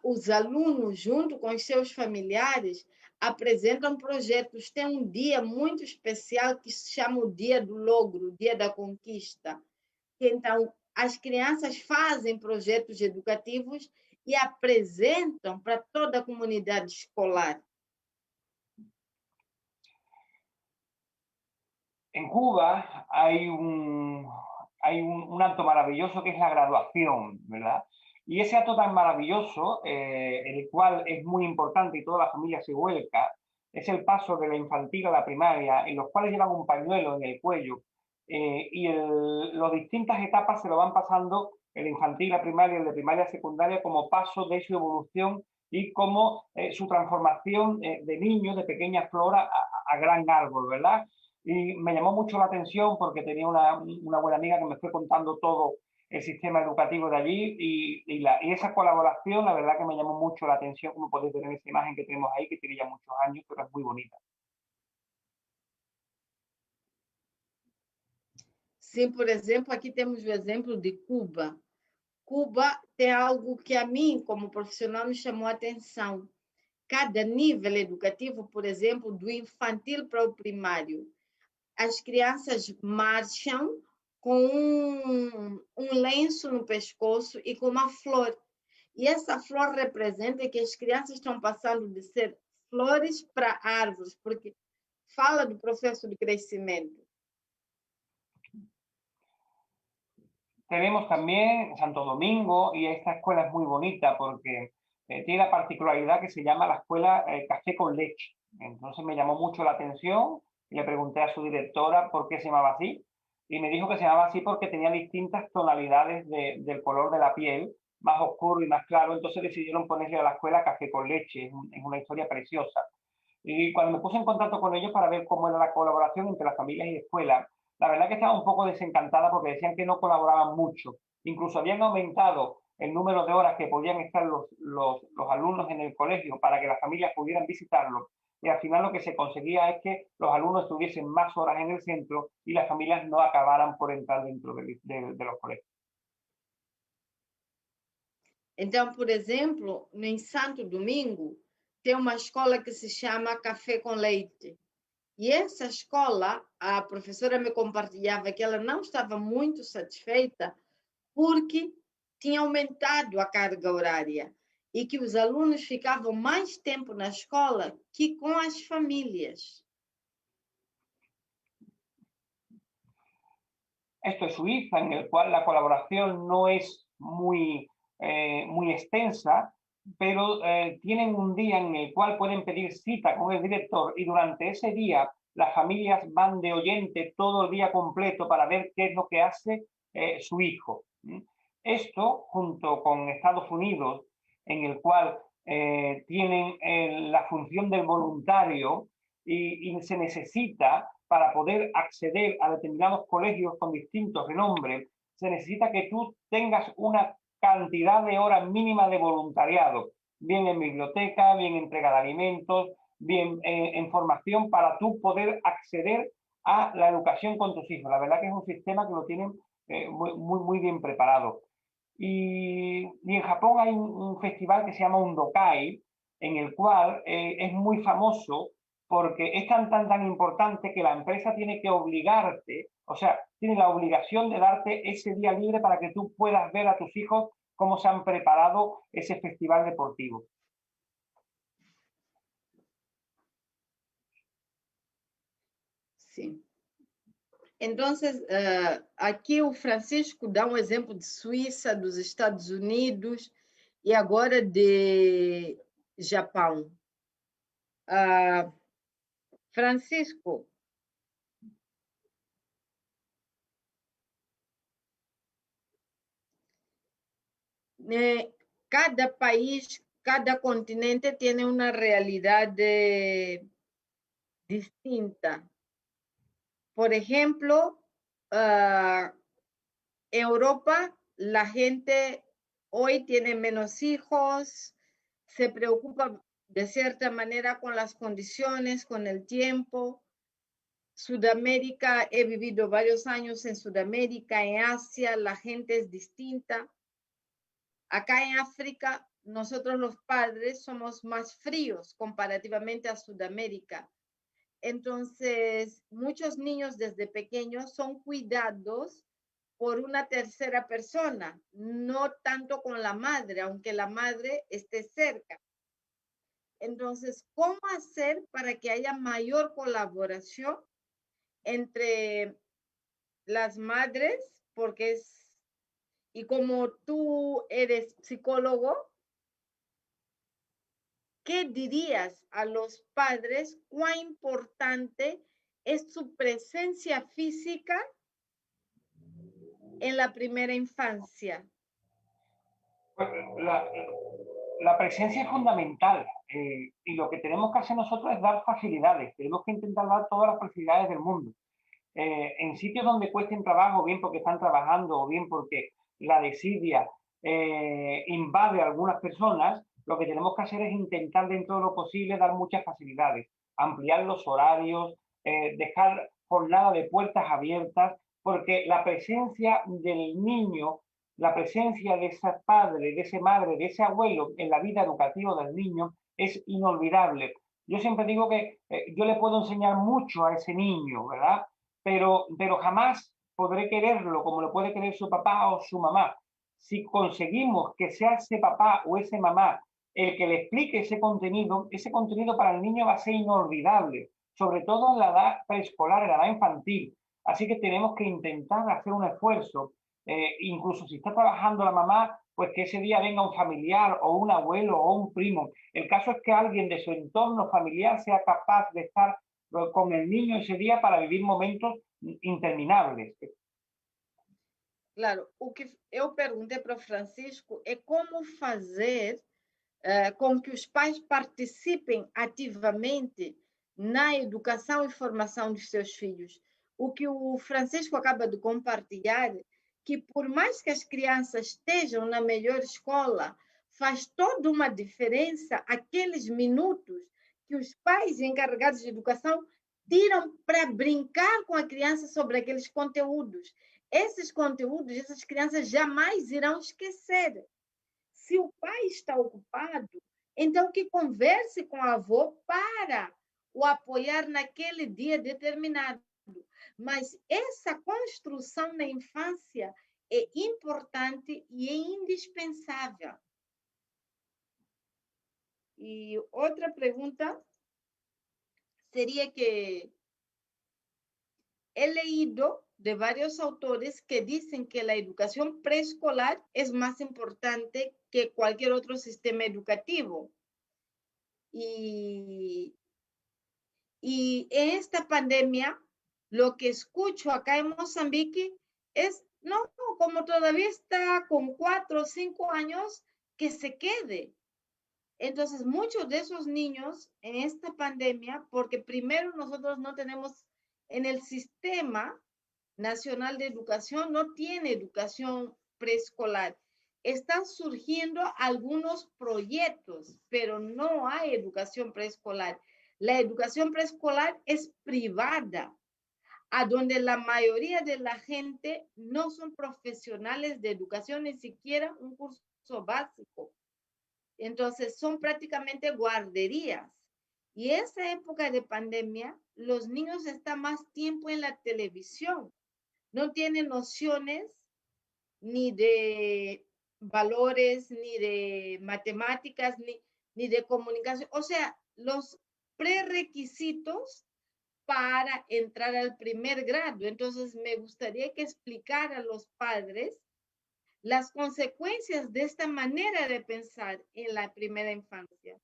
os alunos, junto com os seus familiares, apresentam projetos. Tem um dia muito especial que se chama o Dia do Logro, o Dia da Conquista. Então, as crianças fazem projetos educativos e apresentam para toda a comunidade escolar. En Cuba hay un acto maravilloso que es la graduación, ¿verdad? Y ese acto tan maravilloso, el cual es muy importante y toda la familia se vuelca, es el paso de la infantil a la primaria, en los cuales llevan un pañuelo en el cuello y las distintas etapas se lo van pasando el infantil, la primaria, el de primaria secundaria como paso de su evolución y como su transformación de niño, de pequeña flor a gran árbol, ¿verdad? Y me llamó mucho la atención porque tenía una buena amiga que me fue contando todo el sistema educativo de allí y esa colaboración, la verdad que me llamó mucho la atención, como podéis ver en esa imagen que tenemos ahí, que tiene ya muchos años, pero es muy bonita. Sim, por exemplo, aqui temos o exemplo de Cuba. Cuba tem algo que a mim, como profissional, me chamou a atenção. Cada nível educativo, por exemplo, do infantil para o primário, as crianças marcham com um lenço no pescoço e com uma flor. E essa flor representa que as crianças estão passando de ser flores para árvores, porque fala do proceso de crecimiento. Tenemos también Santo Domingo, y esta escuela es muy bonita porque tiene la particularidad que se llama la escuela Café con Leche. Entonces me llamó mucho la atención y le pregunté a su directora por qué se llamaba así, y me dijo que se llamaba así porque tenía distintas tonalidades del color de la piel, más oscuro y más claro. Entonces decidieron ponerle a la escuela Café con Leche. Es una historia preciosa. Y cuando me puse en contacto con ellos para ver cómo era la colaboración entre las familias y escuelas, la verdad que estaba un poco desencantada porque decían que no colaboraban mucho. Incluso habían aumentado el número de horas que podían estar los alumnos en el colegio para que las familias pudieran visitarlos. Y al final lo que se conseguía es que los alumnos estuviesen más horas en el centro y las familias no acabaran por entrar dentro de los colegios. Então, por exemplo, em Santo Domingo, tem uma escola que se chama Café com Leite. E essa escola, a professora me compartilhava que ela não estava muito satisfeita porque tinha aumentado a carga horária e que os alunos ficavam mais tempo na escola que com as famílias. Esto es Suiza, en el cual la colaboración no es muy extensa, pero tienen un día en el cual pueden pedir cita con el director y durante ese día las familias van de oyente todo el día completo para ver qué es lo que hace su hijo. Esto, junto con Estados Unidos, en el cual tienen la función del voluntario y se necesita, para poder acceder a determinados colegios con distintos renombres, se necesita que tú tengas una cantidad de horas mínima de voluntariado, bien en biblioteca, bien en entrega de alimentos, bien en formación, para tú poder acceder a la educación con tus hijos. La verdad que es un sistema que lo tienen muy bien preparado. Y en Japón hay un festival que se llama Undokai, en el cual es muy famoso porque es tan importante que la empresa tiene que obligarte, o sea, tiene la obligación de darte ese día libre para que tú puedas ver a tus hijos cómo se han preparado ese festival deportivo. Sim. Então, aqui o Francisco dá um exemplo de Suíça, dos Estados Unidos e agora de Japão. Francisco, cada país, cada continente tiene una realidad distinta. Por ejemplo, Europa, la gente hoy tiene menos hijos, se preocupa de cierta manera con las condiciones, con el tiempo. Sudamérica, he vivido varios años en Sudamérica, en Asia, la gente es distinta. Acá en África, nosotros los padres somos más fríos comparativamente a Sudamérica. Entonces, muchos niños desde pequeños son cuidados por una tercera persona, no tanto con la madre, aunque la madre esté cerca. Entonces, ¿cómo hacer para que haya mayor colaboración entre las madres? Porque y como tú eres psicólogo, ¿qué dirías a los padres cuán importante es su presencia física en la primera infancia? La presencia es fundamental y lo que tenemos que hacer nosotros es dar facilidades. Tenemos que intentar dar todas las facilidades del mundo. En sitios donde cuesten trabajo, bien porque están trabajando o bien porque la desidia invade a algunas personas, lo que tenemos que hacer es intentar dentro de lo posible dar muchas facilidades, ampliar los horarios, dejar jornada de puertas abiertas, porque la presencia del niño, la presencia de ese padre, de ese madre, de ese abuelo en la vida educativa del niño es inolvidable. Yo siempre digo que yo le puedo enseñar mucho a ese niño, ¿verdad? Pero jamás podré quererlo como lo puede querer su papá o su mamá. Si conseguimos que sea ese papá o ese mamá el que le explique ese contenido para el niño va a ser inolvidable, sobre todo en la edad preescolar, en la edad infantil. Así que tenemos que intentar hacer un esfuerzo, incluso si está trabajando la mamá, pues que ese día venga un familiar o un abuelo o un primo. El caso es que alguien de su entorno familiar sea capaz de estar con el niño ese día para vivir momentos interminables. Claro, o que eu perguntei para o Francisco é como fazer com que os pais participem ativamente na educação e formação dos seus filhos. O que o Francisco acaba de compartilhar, que por mais que as crianças estejam na melhor escola, faz toda uma diferença aqueles minutos que os pais encarregados de educação tiram para brincar com a criança sobre aqueles conteúdos. Esses conteúdos, essas crianças jamais irão esquecer. Se o pai está ocupado, então que converse com a avó para o apoiar naquele dia determinado. Mas essa construção na infância é importante e é indispensável. E outra pergunta seria que he leído de varios autores que dicen que la educación preescolar es más importante que cualquier otro sistema educativo. Y en esta pandemia, lo que escucho acá en Mozambique es, no, como todavía está con 4 o 5 años, que se quede. Entonces, muchos de esos niños en esta pandemia, porque primero nosotros no tenemos en el sistema nacional de educación, no tiene educación preescolar. Están surgiendo algunos proyectos, pero no hay educación preescolar. La educación preescolar es privada, a donde la mayoría de la gente no son profesionales de educación, ni siquiera un curso básico. Entonces, son prácticamente guarderías. Y esa época de pandemia, los niños están más tiempo en la televisión. No tienen nociones ni de valores, ni de matemáticas, ni de comunicación. O sea, los prerequisitos para entrar al primer grado. Entonces, me gustaría que explicara a los padres las consecuencias de esta manera de pensar en la primera infancia.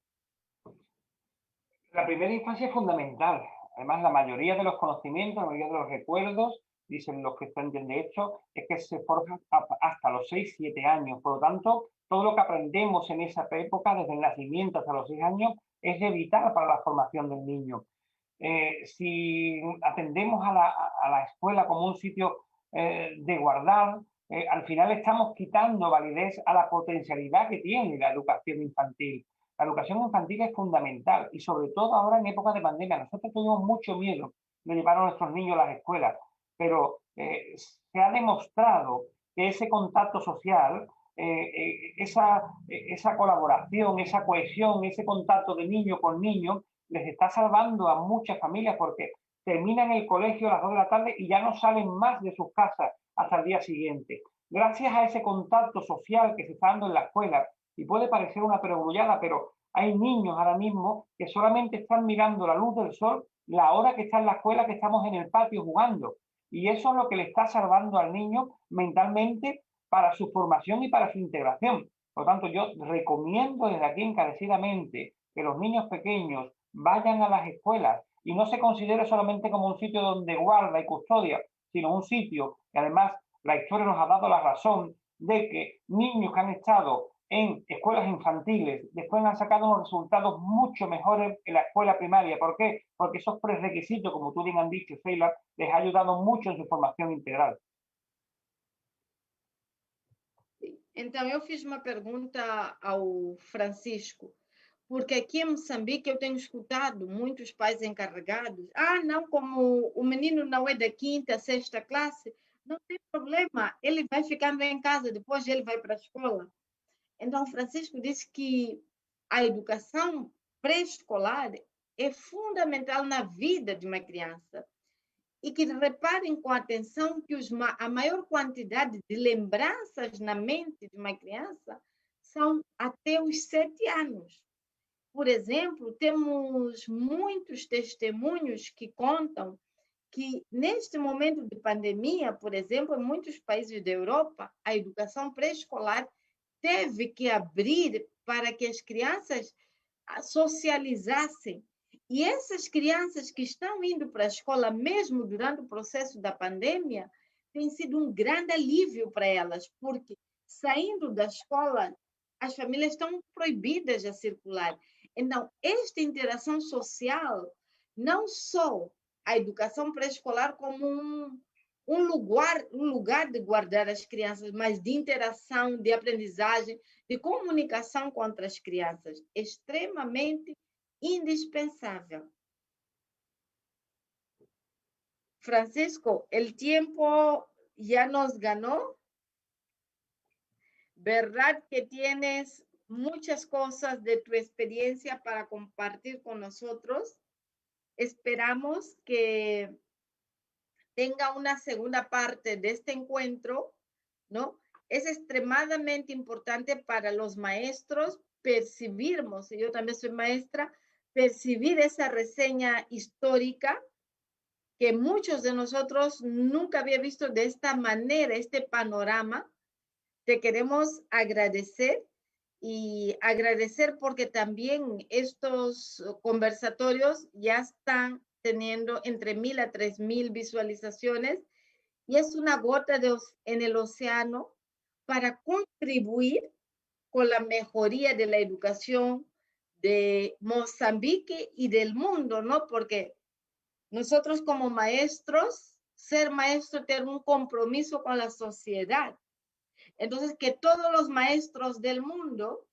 La primera infancia es fundamental. Además, la mayoría de los conocimientos, la mayoría de los recuerdos, dicen los que están de hecho, es que se forjan hasta los 6, 7 años. Por lo tanto, todo lo que aprendemos en esa época, desde el nacimiento hasta los 6 años, es de vital para la formación del niño. Si atendemos a la escuela como un sitio de guardar, al final estamos quitando validez a la potencialidad que tiene la educación infantil. La educación infantil es fundamental y sobre todo ahora en época de pandemia. Nosotros tuvimos mucho miedo de llevar a nuestros niños a las escuelas, pero se ha demostrado que ese contacto social, esa colaboración, esa cohesión, ese contacto de niño con niño, les está salvando a muchas familias porque terminan el colegio a las 2 de la tarde y ya no salen más de sus casas hasta el día siguiente. Gracias a ese contacto social que se está dando en la escuela, y puede parecer una perogrullada, pero hay niños ahora mismo que solamente están mirando la luz del sol la hora que está en la escuela, que estamos en el patio jugando. Y eso es lo que le está salvando al niño mentalmente para su formación y para su integración. Por lo tanto, yo recomiendo desde aquí encarecidamente que los niños pequeños vayan a las escuelas y no se considere solamente como un sitio donde guarda y custodia, sino un sitio que además la historia nos ha dado la razón de que niños que han estado en escuelas infantiles después han sacado unos resultados mucho mejores en la escuela primaria. ¿Por qué? Porque esos prerequisitos, como tú bien has dicho, Sheila, les ha ayudado mucho en su formación integral. Então, eu fiz uma pergunta ao Francisco, porque aqui em Moçambique eu tenho escutado muitos pais encarregados. Ah, não, como o menino não é da quinta, sexta classe, não tem problema, ele vai ficando em casa, depois ele vai para a escola. Então, Francisco disse que a educação pré-escolar é fundamental na vida de uma criança. e que reparem com atenção que a maior quantidade de lembranças na mente de uma criança são até os 7 anos. Por exemplo, temos muitos testemunhos que contam que, neste momento de pandemia, por exemplo, em muitos países da Europa, a educação pré-escolar teve que abrir para que as crianças socializassem. E essas crianças que estão indo para a escola, mesmo durante o processo da pandemia, tem sido um grande alívio para elas, porque saindo da escola, as famílias estão proibidas de circular. Então, esta interação social, não só a educação pré-escolar como um lugar de guardar as crianças, mas de interação, de aprendizagem, de comunicação com as crianças, extremamente indispensável. Francisco, el tiempo ya nos ganó. ¿Verdad que tienes muchas cosas de tu experiencia para compartir con nosotros? Esperamos que tenga una segunda parte de este encuentro, ¿no? Es extremadamente importante para los maestros percibirnos, y yo también soy maestra, percibir esa reseña histórica que muchos de nosotros nunca había visto de esta manera, este panorama. Te queremos agradecer y agradecer porque también estos conversatorios ya están teniendo entre 1,000 a 3,000 visualizaciones y es una gota en el océano para contribuir con la mejoría de la educación de Mozambique y del mundo, ¿no? Porque nosotros como maestros, ser maestro, tener un compromiso con la sociedad. Entonces, que todos los maestros del mundo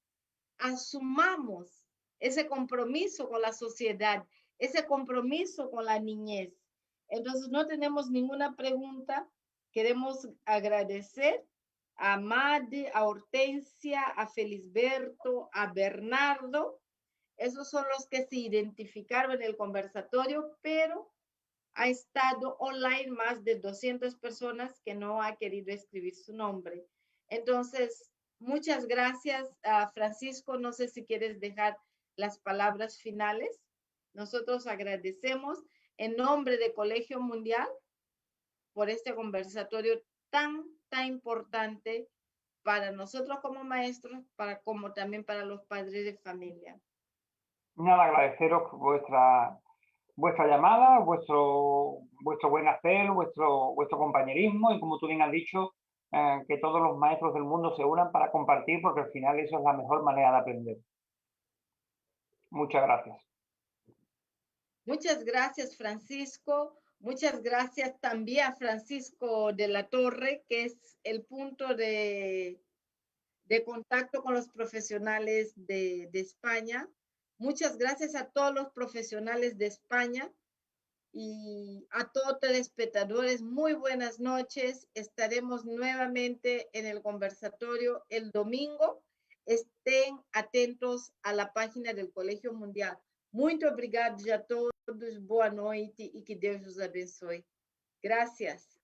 asumamos ese compromiso con la sociedad, ese compromiso con la niñez. Entonces, no tenemos ninguna pregunta. Queremos agradecer a Madi, a Hortensia, a Felisberto, a Bernardo. Esos son los que se identificaron en el conversatorio, pero ha estado online más de 200 personas que no ha querido escribir su nombre. Entonces, muchas gracias, Francisco. No sé si quieres dejar las palabras finales. Nosotros agradecemos en nombre de Colegio Mundial por este conversatorio tan importante para nosotros como maestros, como también para los padres de familia. Nada, agradeceros vuestra llamada, vuestro buen hacer, vuestro compañerismo y, como tú bien has dicho, que todos los maestros del mundo se unan para compartir, porque al final eso es la mejor manera de aprender. Muchas gracias. Muchas gracias, Francisco. Muchas gracias también a Francisco de la Torre, que es el punto de contacto con los profesionales de España. Muchas gracias a todos los profesionales de España y a todos telespectadores. Muy buenas noches. Estaremos nuevamente en el conversatorio el domingo. Estén atentos a la página del Colegio Mundial. Muito obrigado a todos. Boa noite e que Deus os abençoe. Gracias.